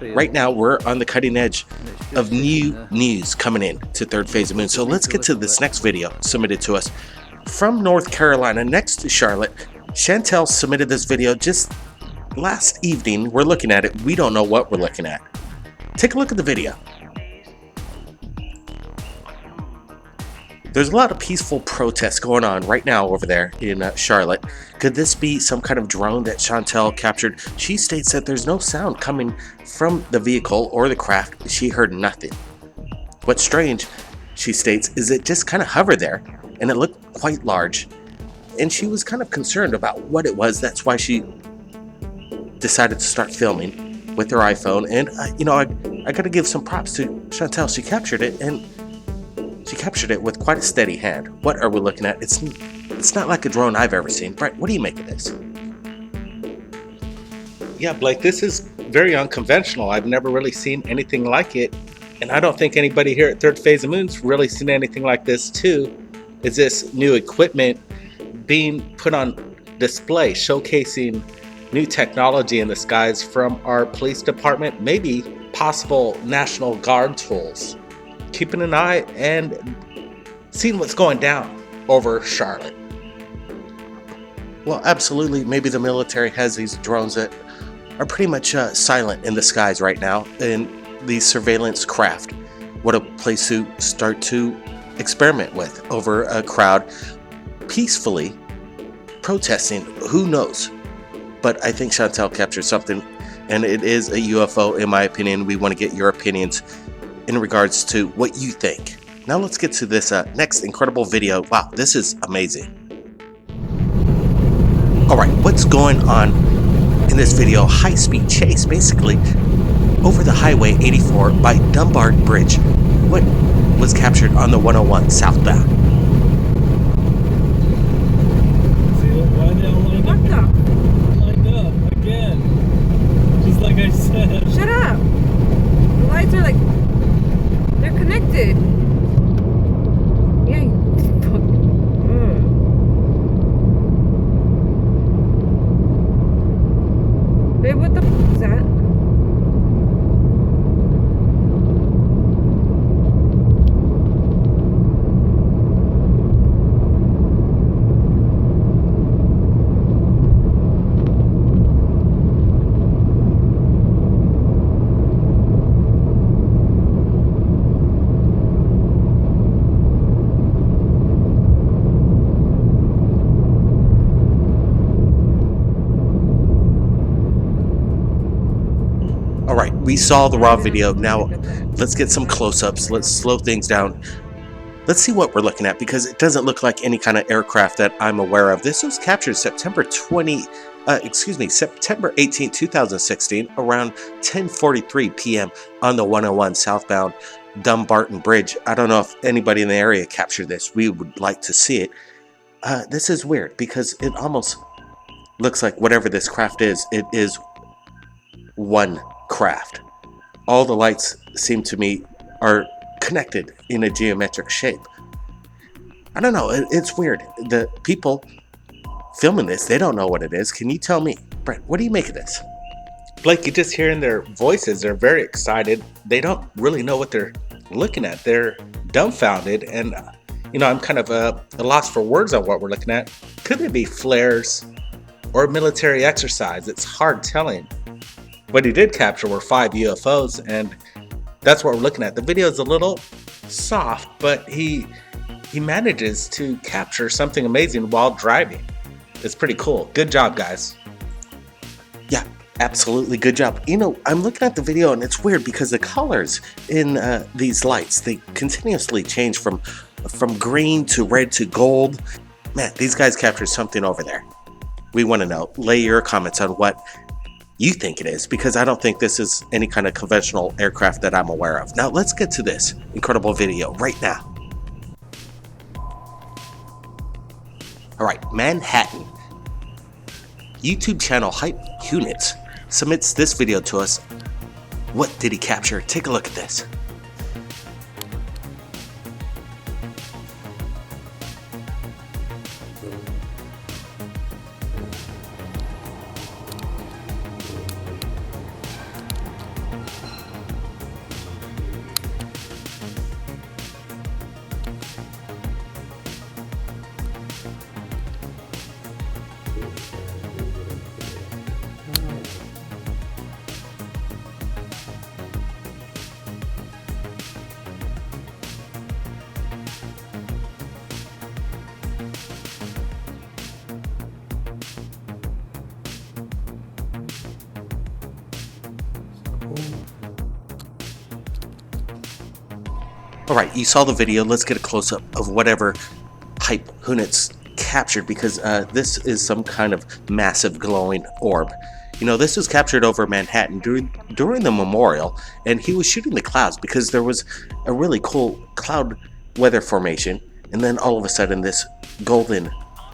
Speaker 1: right now we're on the cutting edge of new news coming in to Third Phase of Moon. So let's get to this next video submitted to us from North Carolina, next to Charlotte. Chantel submitted this video just last evening. We're looking at it. We don't know what we're looking at. Take a look at the video. There's a lot of peaceful protests going on right now over there in Charlotte. Could this be some kind of drone that Chantel captured? She states that there's no sound coming from the vehicle or the craft. She heard nothing. What's strange, she states, is it just kind of hovered there, and it looked quite large. And she was kind of concerned about what it was. That's why she decided to start filming with her iPhone. And, you know, I got to give some props to Chantel. She captured it, and She captured it with quite a steady hand. What are we looking at? It's not like a drone I've ever seen. Brett, what do you make of this? Yeah, Blake, this is very unconventional. I've never really seen anything like it. And I don't think anybody here at Third Phase of Moon's really seen anything like this too. Is this new equipment being put on display, showcasing new technology in the skies from our police department, maybe possible National Guard tools. Keeping an eye and seeing what's going down over Charlotte. Well, absolutely, maybe the military has these drones that are pretty much silent in the skies right now, and these surveillance craft. What a place to start to experiment with over a crowd peacefully protesting. Who knows? But I think Chantel captured something, and it is a UFO in my opinion. We want to get your opinions in regards to what you think. Now let's get to this next incredible video. Wow, this is amazing. Alright, what's going on in this video? High-speed chase, basically, over the Highway 84 by Dunbar Bridge. What was captured on the 101 southbound?
Speaker 8: Why they all lined up? Lined up again. Just like I said.
Speaker 9: Shut up! The lights are like... they're connected. Yeah. Babe, what the f is that?
Speaker 1: Alright, we saw the raw video. Now let's get some close-ups. Let's slow things down. Let's see what we're looking at, because it doesn't look like any kind of aircraft that I'm aware of. This was captured September 18, 2016, around 10:43 p.m. on the 101 southbound Dumbarton Bridge. I don't know if anybody in the area captured this. We would like to see it. This is weird, because it almost looks like whatever this craft is, it is one craft. All the lights seem to me are connected in a geometric shape. I don't know, it's weird. The people filming this, they don't know what it is. Can you tell me? Brett, what do you make of this? Blake, you just hearing their voices, they're very excited. They don't really know what they're looking at. They're dumbfounded, and you know, I'm kind of a loss for words on what we're looking at. Could it be flares or military exercise? It's hard telling. What he did capture were 5 UFOs, and that's what we're looking at. The video is a little soft, but he manages to capture something amazing while driving. It's pretty cool. Good job, guys. Yeah, absolutely good job. You know, I'm looking at the video, and it's weird because the colors in these lights, they continuously change from green to red to gold. Man, these guys captured something over there. We want to know. Lay your comments on what you think it is, because I don't think this is any kind of conventional aircraft that I'm aware of. Now let's get to this incredible video right now. Alright, Manhattan. YouTube channel Hype Units submits this video to us. What did he capture? Take a look at this. Alright, you saw the video. Let's get a close-up of whatever Hype Units captured, because this is some kind of massive glowing orb. You know, this was captured over Manhattan during the memorial, and he was shooting the clouds because there was a really cool cloud weather formation, and then all of a sudden this golden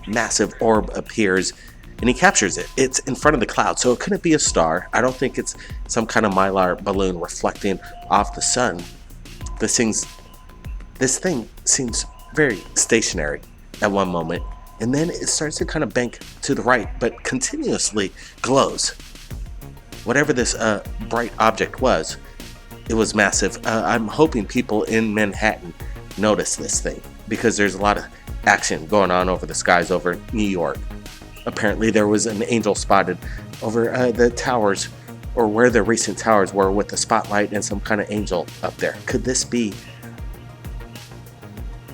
Speaker 1: massive orb appears and he captures it. It's in front of the cloud, so it couldn't be a star. I don't think it's some kind of mylar balloon reflecting off the sun. This thing seems very stationary at one moment, and then it starts to kind of bank to the right, but continuously glows. Whatever this bright object was, it was massive. I'm hoping people in Manhattan notice this thing, because there's a lot of action going on over the skies over New York. Apparently there was an angel spotted over the towers, or where the recent towers were, with the spotlight and some kind of angel up there. Could this be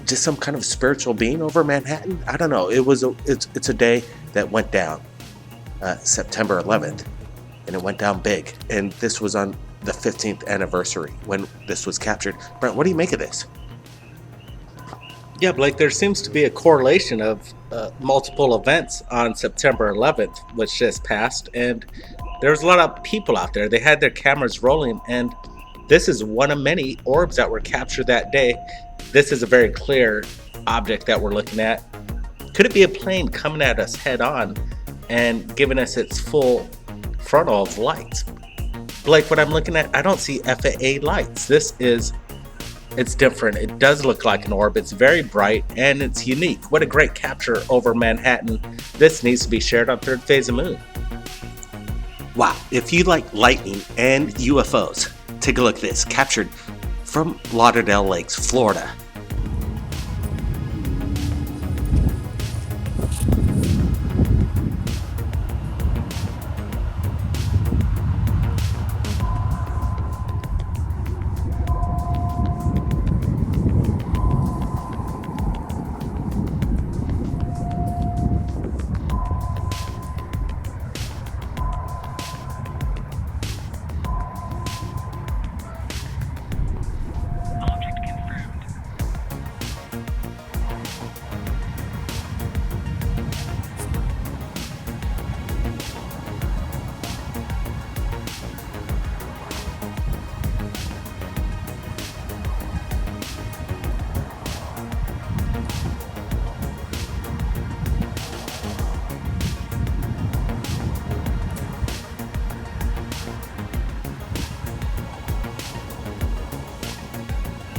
Speaker 1: just some kind of spiritual being over Manhattan? I don't know. It's a day that went down, September 11th, and it went down big. And this was on the 15th anniversary when this was captured. Brent, what do you make of this?
Speaker 12: Yeah, Blake, there seems to be a correlation of multiple events on September 11th, which just passed, and there's a lot of people out there. They had their cameras rolling, and this is one of many orbs that were captured that day. This is a very clear object that we're looking at. Could it be a plane coming at us head on and giving us its full frontal of lights? Blake, what I'm looking at, I don't see FAA lights. It's different. It does look like an orb. It's very bright and it's unique. What a great capture over Manhattan. This needs to be shared on Third Phase of Moon.
Speaker 1: Wow, if you like lightning and UFOs, take a look at this, captured from Lauderdale Lakes, Florida.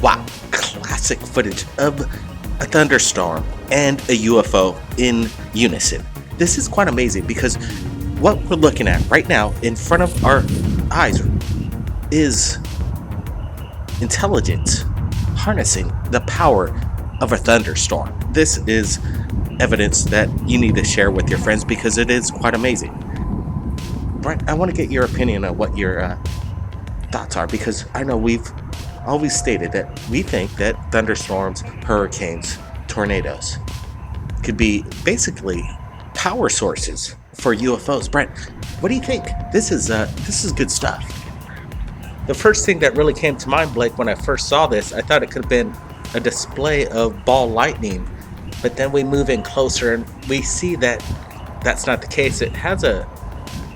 Speaker 1: Wow, classic footage of a thunderstorm and a UFO in unison. This is quite amazing, because what we're looking at right now in front of our eyes is intelligence harnessing the power of a thunderstorm. This is evidence that you need to share with your friends, because it is quite amazing. Brent, I want to get your opinion on what your thoughts are, because I know we've always stated that we think that thunderstorms, hurricanes, tornadoes could be basically power sources for UFOs. Brent, what do you think? This is good stuff.
Speaker 12: The first thing that really came to mind, Blake, when I first saw this, I thought it could have been a display of ball lightning, but then we move in closer and we see that that's not the case. It has a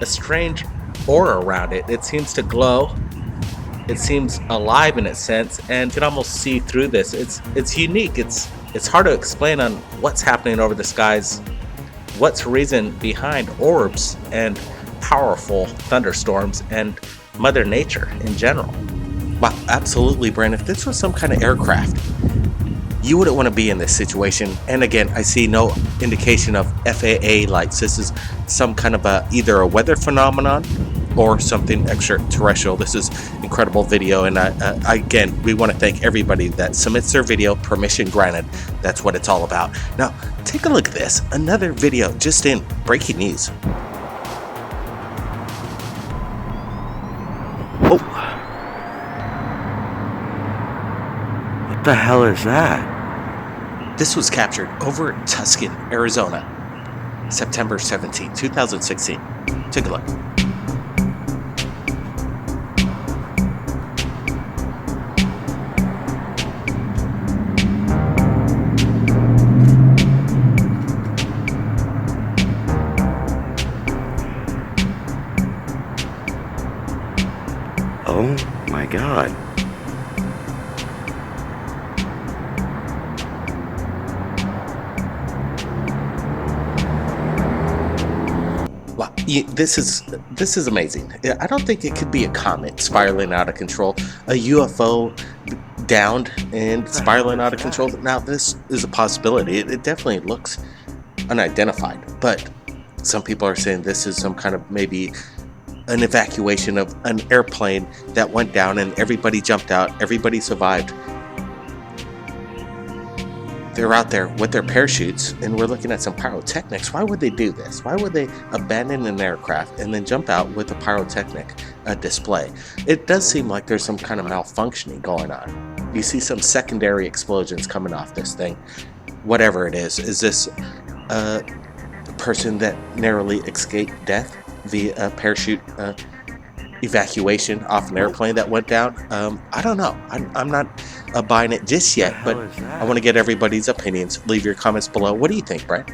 Speaker 12: strange aura around it. It seems to glow. It seems alive in its sense, and you can almost see through this. It's unique. It's hard to explain on what's happening over the skies, what's the reason behind orbs and powerful thunderstorms and Mother Nature in general.
Speaker 1: Wow, absolutely, Brent. If this was some kind of aircraft, you wouldn't want to be in this situation. And again, I see no indication of FAA lights. This is some kind of either a weather phenomenon or something extraterrestrial. This is incredible video, and again, we want to thank everybody that submits their video, permission granted. That's what it's all about. Now, take a look at this. Another video just in. Breaking news.
Speaker 11: Oh. What the hell is that?
Speaker 1: This was captured over Tucson, Arizona, September 17, 2016. Take a look.
Speaker 11: Oh my God.
Speaker 12: This is amazing. I don't think it could be a comet spiraling out of control. A UFO downed and spiraling out of control. Now, this is a possibility. It definitely looks unidentified, but some people are saying this is some kind of maybe an evacuation of an airplane that went down and everybody jumped out, everybody survived. They're out there with their parachutes, and we're looking at some pyrotechnics. Why would they do this? Why would they abandon an aircraft and then jump out with a pyrotechnic display? It does seem like there's some kind of malfunctioning going on. You see some secondary explosions coming off this thing. Whatever it is this a person that narrowly escaped death via a parachute evacuation off an airplane that went down? I don't know. I'm not buying it just yet, but I want to get everybody's opinions. Leave your comments below. What do you think, Brett?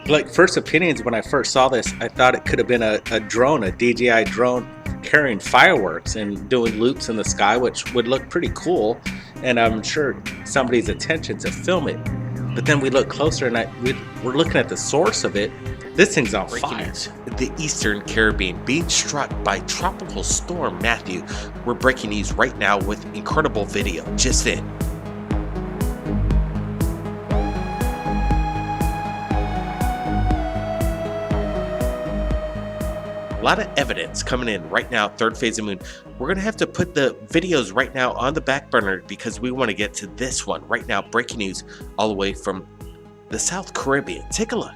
Speaker 12: Like, first opinions, when I first saw this, I thought it could have been a drone, a DJI drone carrying fireworks and doing loops in the sky, which would look pretty cool, and I'm sure somebody's attention to film it. But then we look closer and we're looking at the source of it. This thing's on fire. The Eastern Caribbean being struck by Tropical Storm Matthew. We're breaking news right now with incredible video just in. A lot of evidence coming in right now, third phase of moon. We're going to have to put the videos right now on the back burner because we want to get to this one right now. Breaking news all the way from the South Caribbean. Take a look.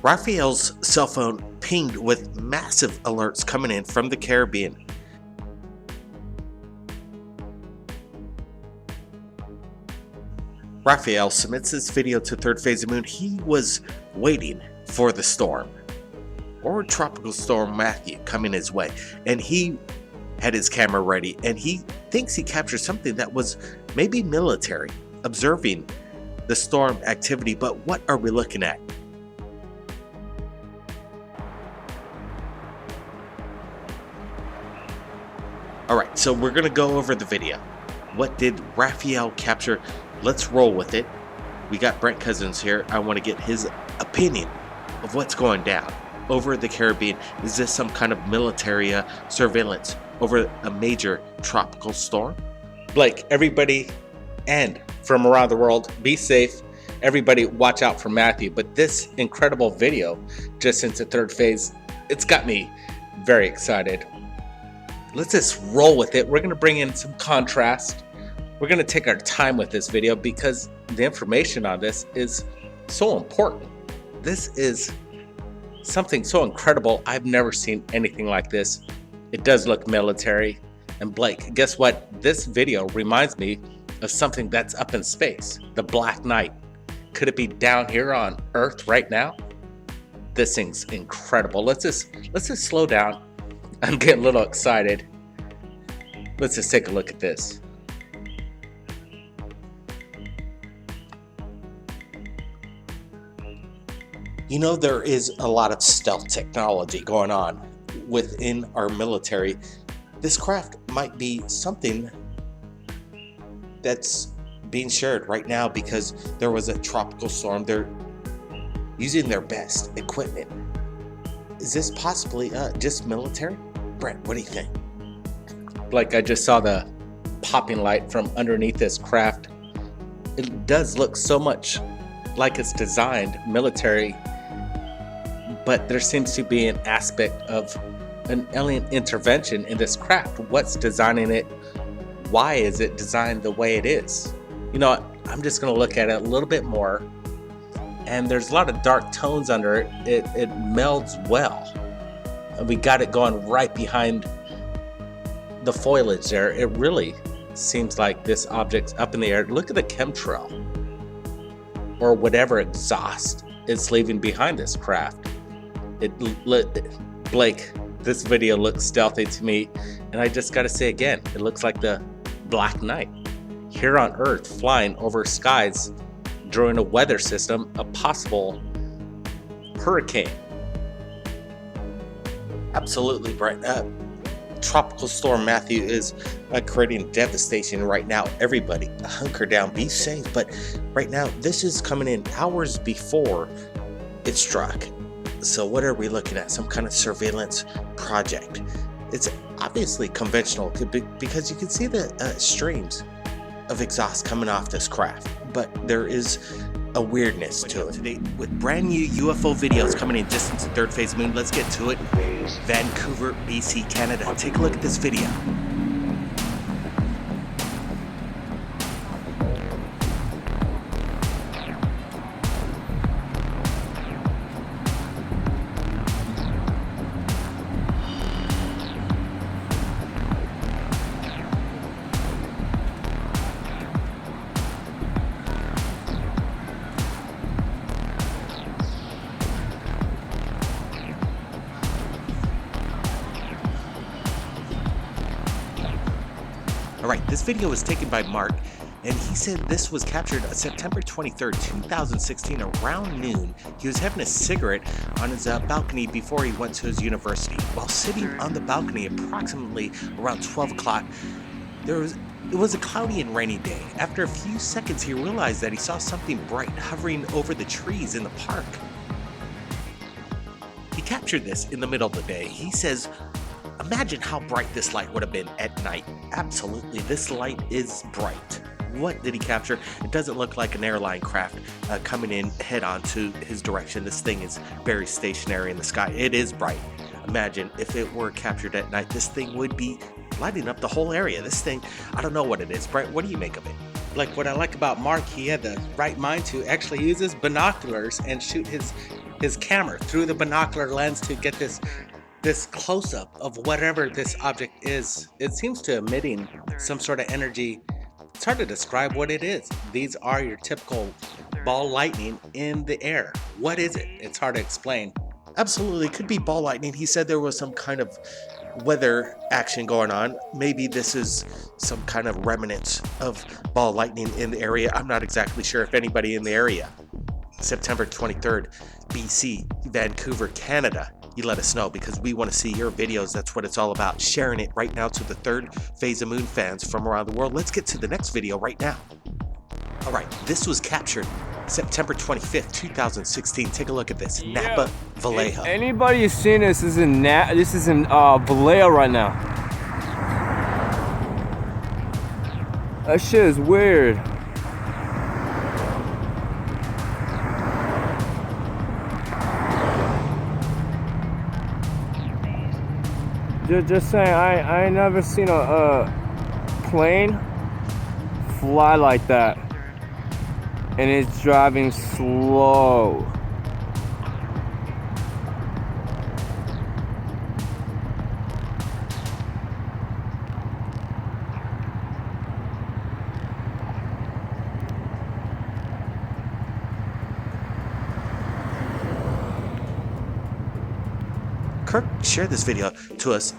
Speaker 12: Raphael's cell phone pinged with massive alerts coming in from the Caribbean. Raphael submits this video to Third Phase of Moon. He was waiting for the storm, or Tropical Storm Matthew, coming his way, and he had his camera ready, and he thinks he captured something that was maybe military, observing the storm activity. But what are we looking at? Alright, so we're going to go over the video. What did Raphael capture? Let's roll with it. We got Brent Cousins here. I want to get his opinion of what's going down over the Caribbean. Is this some kind of military surveillance over a major tropical storm? Blake, everybody, and from around the world, be safe. Everybody watch out for Matthew. But this incredible video just into third phase, it's got me very excited. Let's just roll with it. We're going to bring in some contrast. We're going to take our time with this video because the information on this is so important. This is something so incredible. I've never seen anything like this. It does look military. And Blake, guess what? This video reminds me of something that's up in space, the Black Knight. Could it be down here on Earth right now? This thing's incredible. Let's just slow down. I'm getting a little excited. Let's just take a look at this. You know, there is a lot of stealth technology going on within our military. This craft might be something that's being shared right now because there was a tropical storm. They're using their best equipment. Is this possibly just military? Brent, what do you think? Like, I just saw the popping light from underneath this craft. It does look so much like it's designed military, but there seems to be an aspect of an alien intervention in this craft. What's designing it? Why is it designed the way it is? You know, I'm just going to look at it a little bit more. And there's a lot of dark tones under it. It melds well. And we got it going right behind the foliage there. It really seems like this object's up in the air. Look at the chemtrail or whatever exhaust it's leaving behind this craft. Blake, this video looks stealthy to me, and I just gotta say again, it looks like the Black Knight here on Earth, flying over skies during a weather system, a possible hurricane. Absolutely, Brent. Tropical Storm Matthew is creating devastation right now. Everybody, hunker down, be safe. But right now, this is coming in hours before it struck. So what are we looking at? Some kind of surveillance project. It's obviously conventional because you can see the streams of exhaust coming off this craft. But there is a weirdness to it. Today, with brand new UFO videos coming in distance to Third Phase Moon, let's get to it. Vancouver, BC, Canada. Take a look at this video. Alright, this video was taken by Mark, and he said this was captured on September 23rd, 2016, around noon. He was having a cigarette on his balcony before he went to his university. While sitting on the balcony approximately around 12 o'clock, it was a cloudy and rainy day. After a few seconds, he realized that he saw something bright hovering over the trees in the park. He captured this in the middle of the day. He says, imagine how bright this light would have been at night. Absolutely, this light is bright. What did he capture? It doesn't look like an airline craft coming in head on to his direction. This thing is very stationary in the sky. It is bright. Imagine if it were captured at night, this thing would be lighting up the whole area. This thing, I don't know what it is. Brett, what do you make of it?
Speaker 1: Like, what I like about Mark, he had the right mind to actually use his binoculars and shoot his camera through the binocular lens to get this close-up of whatever this object is. It seems to emitting some sort of energy. It's hard to describe what it is. These are your typical ball lightning in the air. What is it? It's hard to explain.
Speaker 12: Absolutely, could be ball lightning. He said there was some kind of weather action going on. Maybe this is some kind of remnants of ball lightning in the area. I'm not exactly sure if anybody in the area. September 23rd, BC, Vancouver, Canada. You let us know because we want to see your videos. That's what it's all about. Sharing it right now to the Third Phase of Moon fans from around the world. Let's get to the next video right now. All right, this was captured September 25th, 2016. Take a look at this. Napa, Vallejo.
Speaker 8: If anybody has seen this, this is in Vallejo right now. That shit is weird. Just saying, I ain't never seen a plane fly like that, and it's driving slow.
Speaker 12: Kirk shared this video to us.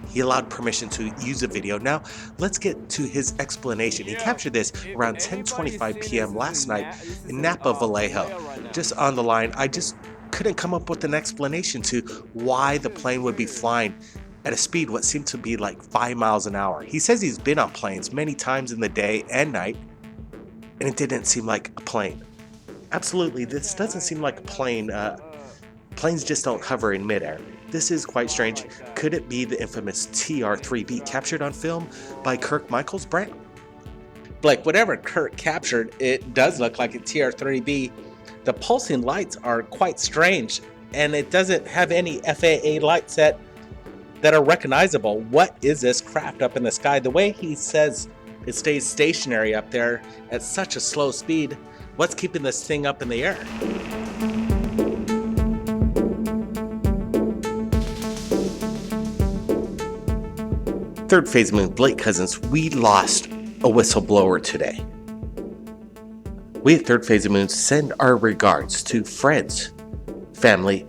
Speaker 12: He allowed permission to use the video. Now, let's get to his explanation. He captured this around 10:25 p.m. last night in Napa, Vallejo. Just on the line, I just couldn't come up with an explanation to why the plane would be flying at a speed what seemed to be like 5 miles an hour. He says he's been on planes many times in the day and night, and it didn't seem like a plane. Absolutely, this doesn't seem like a plane. Planes just don't hover in midair. This is quite strange. Could it be the infamous TR-3B captured on film by Kirk Michaels, Brent?
Speaker 1: Like, whatever Kirk captured, it does look like a TR-3B. The pulsing lights are quite strange, and it doesn't have any FAA lights that are recognizable. What is this craft up in the sky? The way he says it stays stationary up there at such a slow speed, what's keeping this thing up in the air?
Speaker 12: Third Phase Moon, Blake Cousins, we lost a whistleblower today. We at Third Phase of Moon send our regards to friends, family.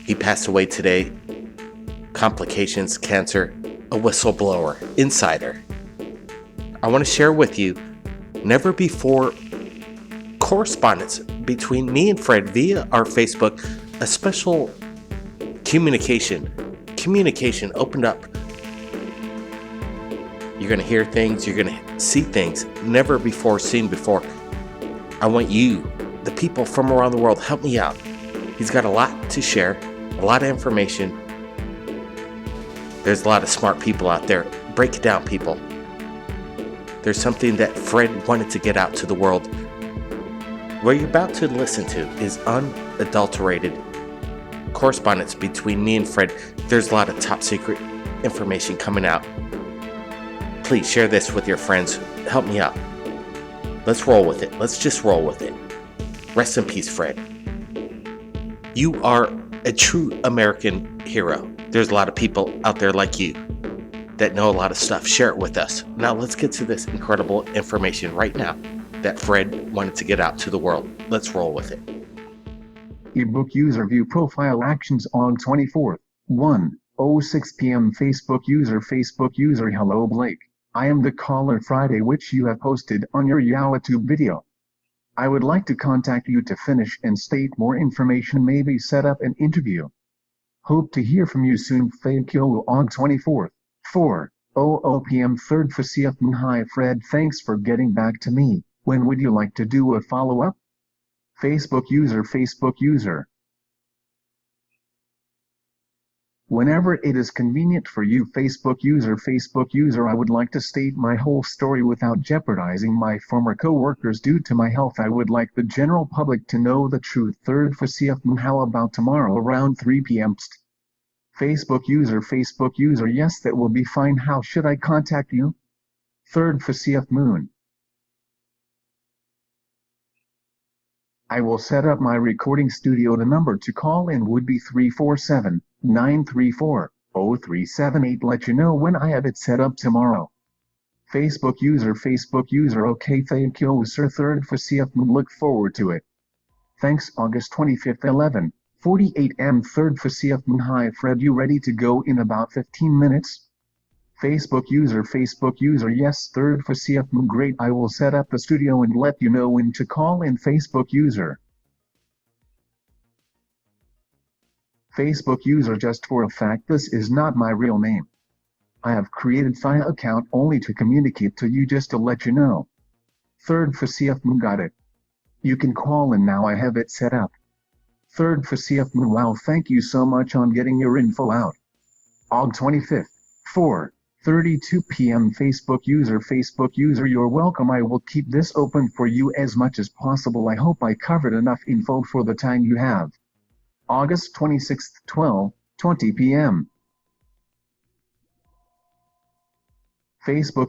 Speaker 12: He passed away today. Complications, cancer, a whistleblower, insider. I want to share with you, never before correspondence
Speaker 1: between me and Fred via our Facebook, a special communication opened up. You're going to hear things, you're going to see things never before seen before. I want you, the people from around the world, help me out. He's got a lot to share, a lot of information. There's a lot of smart people out there. Break it down, people. There's something that Fred wanted to get out to the world. What you're about to listen to is unadulterated correspondence between me and Fred. There's a lot of top secret information coming out. Please share this with your friends. Help me out. Let's roll with it. Let's just roll with it. Rest in peace, Fred. You are a true American hero. There's a lot of people out there like you that know a lot of stuff. Share it with us. Now let's get to this incredible information right now that Fred wanted to get out to the world. Let's roll with it.
Speaker 13: Ebook user view profile actions on 24th, 1:06 p.m. Facebook user hello Blake. I am the caller Friday which you have posted on your YouTube video. I would like to contact you to finish and state more information, maybe set up an interview. Hope to hear from you soon. Thank you on 24th, 4:00 p.m. Thirdphaseofmoon. Hi Fred, thanks for getting back to me. When would you like to do a follow-up? Facebook user. Whenever it is convenient for you. Facebook user. I would like to state my whole story without jeopardizing my former co-workers. Due to my health, I would like the general public to know the truth. Thirdphaseofmoon. How about tomorrow around 3 p.m. Facebook user. Yes, that will be fine. How should I contact you? Thirdphaseofmoon. I will set up my recording studio. The number to call in would be 347-934-0378. Let you know when I have it set up tomorrow. Facebook user. Okay, thank you, sir. Thirdphaseofmoon. Look forward to it. Thanks. August 25th, 11:48 am. Thirdphaseofmoon. Hi Fred, you ready to go in about 15 minutes? Facebook user. Yes, Thirdphaseofmoon. Great, I will set up the studio and let you know when to call in. Facebook user. Facebook user. Just for a fact, this is not my real name. I have created file account only to communicate to you, just to let you know. Thirdphaseofmoon. Got it. You can call in now, I have it set up. Thirdphaseofmoon. Wow, thank you so much on getting your info out. August 25th, 4:32 p.m. Facebook user. You're welcome. I will keep this open for you as much as possible. I hope I covered enough info for the time you have. August 26th, 12:20 p.m. Facebook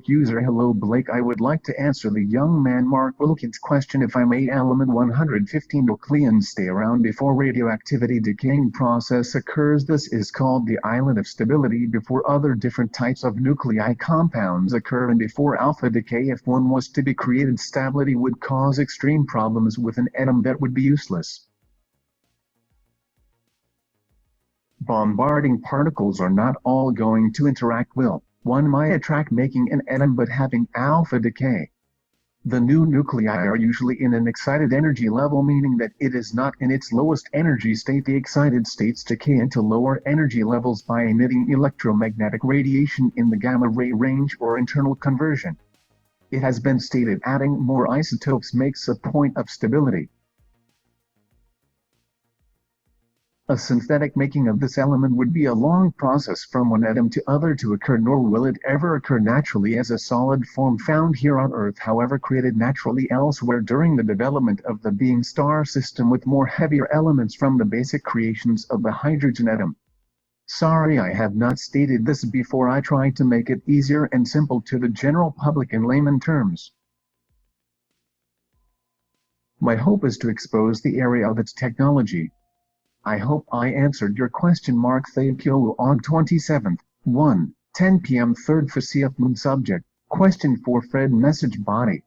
Speaker 13: user. Hello Blake, I would like to answer the young man Mark Wilkins' question if I may. Element 115 nucleons stay around before radioactivity decaying process occurs. This is called the island of stability before other different types of nuclei compounds occur, and before alpha decay. If one was to be created, stability would cause extreme problems with an atom that would be useless. Bombarding particles are not all going to interact well. One might attract, making an atom but having alpha decay. The new nuclei are usually in an excited energy level, meaning that it is not in its lowest energy state. The excited states decay into lower energy levels by emitting electromagnetic radiation in the gamma ray range or internal conversion. It has been stated adding more isotopes makes a point of stability. A synthetic making of this element would be a long process from one atom to other to occur, nor will it ever occur naturally as a solid form found here on Earth, however created naturally elsewhere during the development of the being star system with more heavier elements from the basic creations of the hydrogen atom. Sorry I have not stated this before. I tried to make it easier and simple to the general public in layman terms. My hope is to expose the area of its technology. I hope I answered your question. Mark. Thank you. On 27th, 1:10 p.m. Thirdphaseofmoon. Subject: question for Fred. Message body: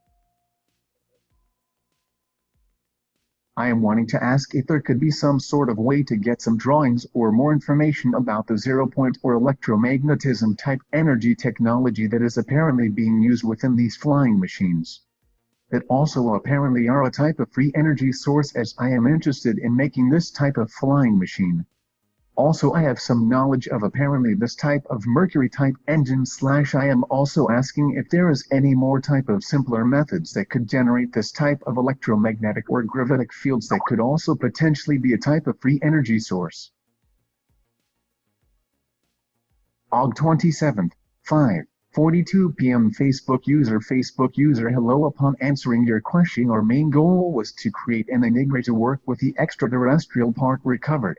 Speaker 13: I am wanting to ask if there could be some sort of way to get some drawings or more information about the 0-point or electromagnetism type energy technology that is apparently being used within these flying machines. that also apparently are a type of free energy source, as I am interested in making this type of flying machine. Also, I have some knowledge of apparently this type of Mercury type engine / I am also asking if there is any more type of simpler methods that could generate this type of electromagnetic or gravitic fields that could also potentially be a type of free energy source. Aug 27th, 5:42 p.m. Facebook user hello. Upon answering your question, our main goal was to create an enigma to work with the extraterrestrial part recovered.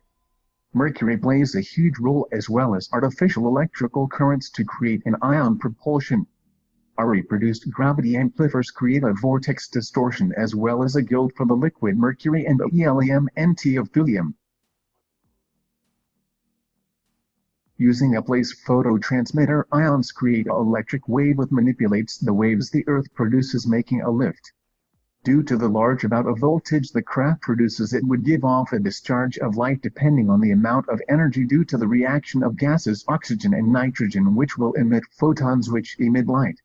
Speaker 13: Mercury plays a huge role as well as artificial electrical currents to create an ion propulsion. Our reproduced gravity amplifiers create a vortex distortion as well as a guild for the liquid mercury and the element of thulium. Using a place phototransmitter, ions create an electric wave which manipulates the waves the Earth produces, making a lift. Due to the large amount of voltage the craft produces, it would give off a discharge of light depending on the amount of energy due to the reaction of gases oxygen and nitrogen, which will emit photons which emit light.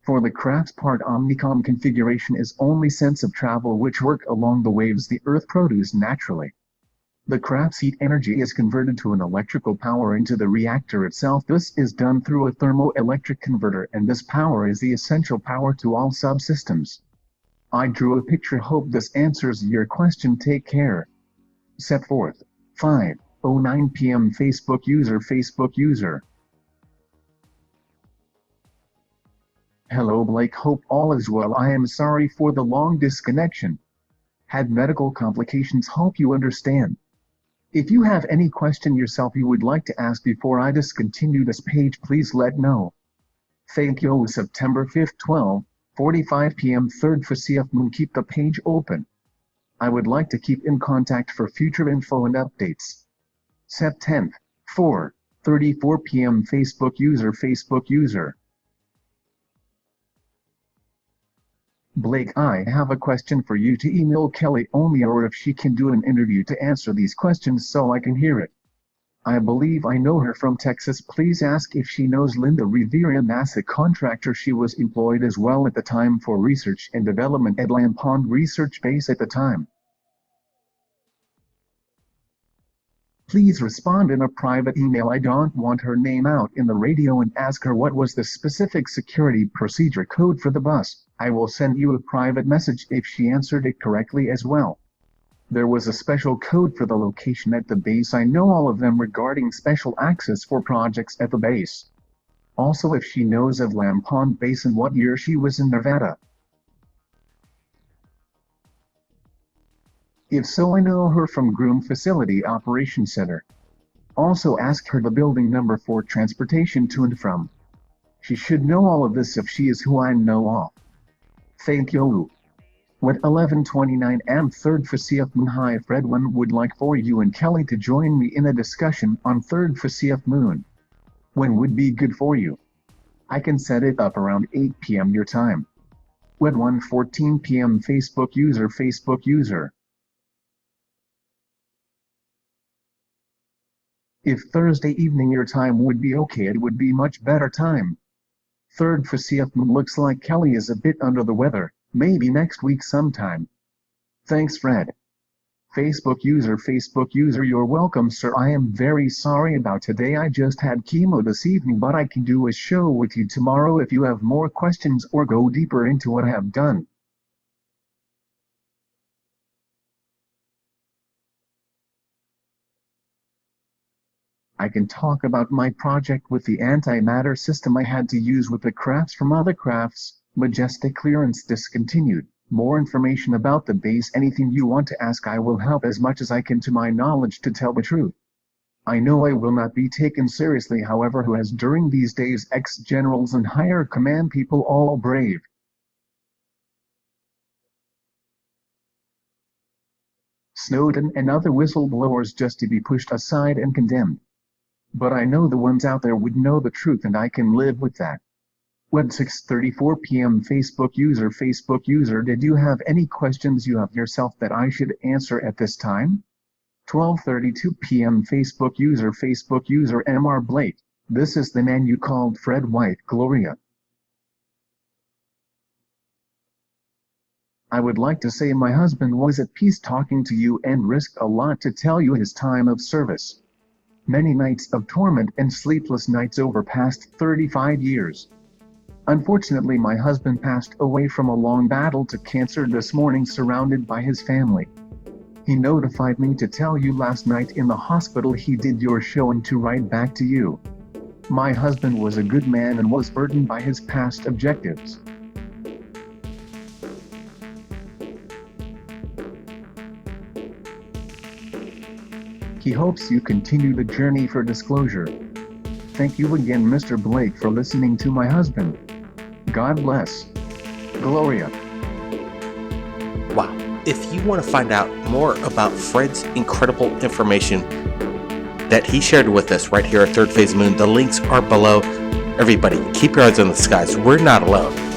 Speaker 13: For the craft's part, Omnicom configuration is only sense of travel which work along the waves the Earth produces naturally. The craft's heat energy is converted to an electrical power into the reactor itself. This is done through a thermoelectric converter, and this power is the essential power to all subsystems. I drew a picture. Hope this answers your question. Take care. Set forth. 5:09 p.m. Facebook user. Hello Blake, hope all is well. I am sorry for the long disconnection. Had medical complications, hope you understand. If you have any question yourself you would like to ask before I discontinue this page, please let know. Thank you. September 5th, 12:45 p.m. Thirdphaseofmoon. Keep the page open. I would like to keep in contact for future info and updates. Sept 10th, 4:34 p.m. Facebook user. Blake, I have a question for you to email Kelly only, or if she can do an interview to answer these questions so I can hear it. I believe I know her from Texas. Please ask if she knows Linda Rivera, NASA contractor. She was employed as well at the time for research and development at Lamb Pond Research Base at the time. Please respond in a private email. I don't want her name out in the radio, and ask her what was the specific security procedure code for the bus. I will send you a private message if she answered it correctly as well. There was a special code for the location at the base. I know all of them regarding special access for projects at the base. Also, if she knows of Lamb Pond Base and what year she was in Nevada. If so, I know her from Groom Facility Operations Center. Also ask her the building number for transportation to and from. She should know all of this if she is who I know of. Thank you. What 11:29 am. Thirdphaseofmoon. Hi Fred, one would like for you and Kelly to join me in a discussion on Thirdphaseofmoon. When would be good for you? I can set it up around 8 p.m. your time. What 1:14 p.m. Facebook user. If Thursday evening your time would be okay, it would be much better time. Thirdphaseofmoon. Looks like Kelly is a bit under the weather, maybe next week sometime. Thanks Fred. Facebook user. You're welcome sir. I am very sorry about today. I just had chemo this evening, but I can do a show with you tomorrow if you have more questions or go deeper into what I have done. I can talk about my project with the antimatter system I had to use with the crafts from other crafts. Majestic clearance discontinued. More information about the base. Anything you want to ask, I will help as much as I can to my knowledge to tell the truth. I know I will not be taken seriously, however, who has during these days ex-generals and higher command people all brave. Snowden and other whistleblowers just to be pushed aside and condemned. But I know the ones out there would know the truth, and I can live with that. What 6:34 p.m. Facebook user. Did you have any questions you have yourself that I should answer at this time? 12:32 p.m. Facebook user. Mr. Blake. This is the man you called Fred White. Gloria. I would like to say my husband was at peace talking to you and risked a lot to tell you his time of service. Many nights of torment and sleepless nights over past 35 years. Unfortunately, my husband passed away from a long battle to cancer this morning surrounded by his family. He notified me to tell you last night in the hospital he did your show and to write back to you. My husband was a good man and was burdened by his past objectives. He hopes you continue the journey for disclosure. Thank you again, Mr. Blake, for listening to my husband. God bless. Gloria.
Speaker 1: Wow. If you want to find out more about Fred's incredible information that he shared with us right here at Third Phase Moon, the links are below. Everybody, keep your eyes on the skies. We're not alone.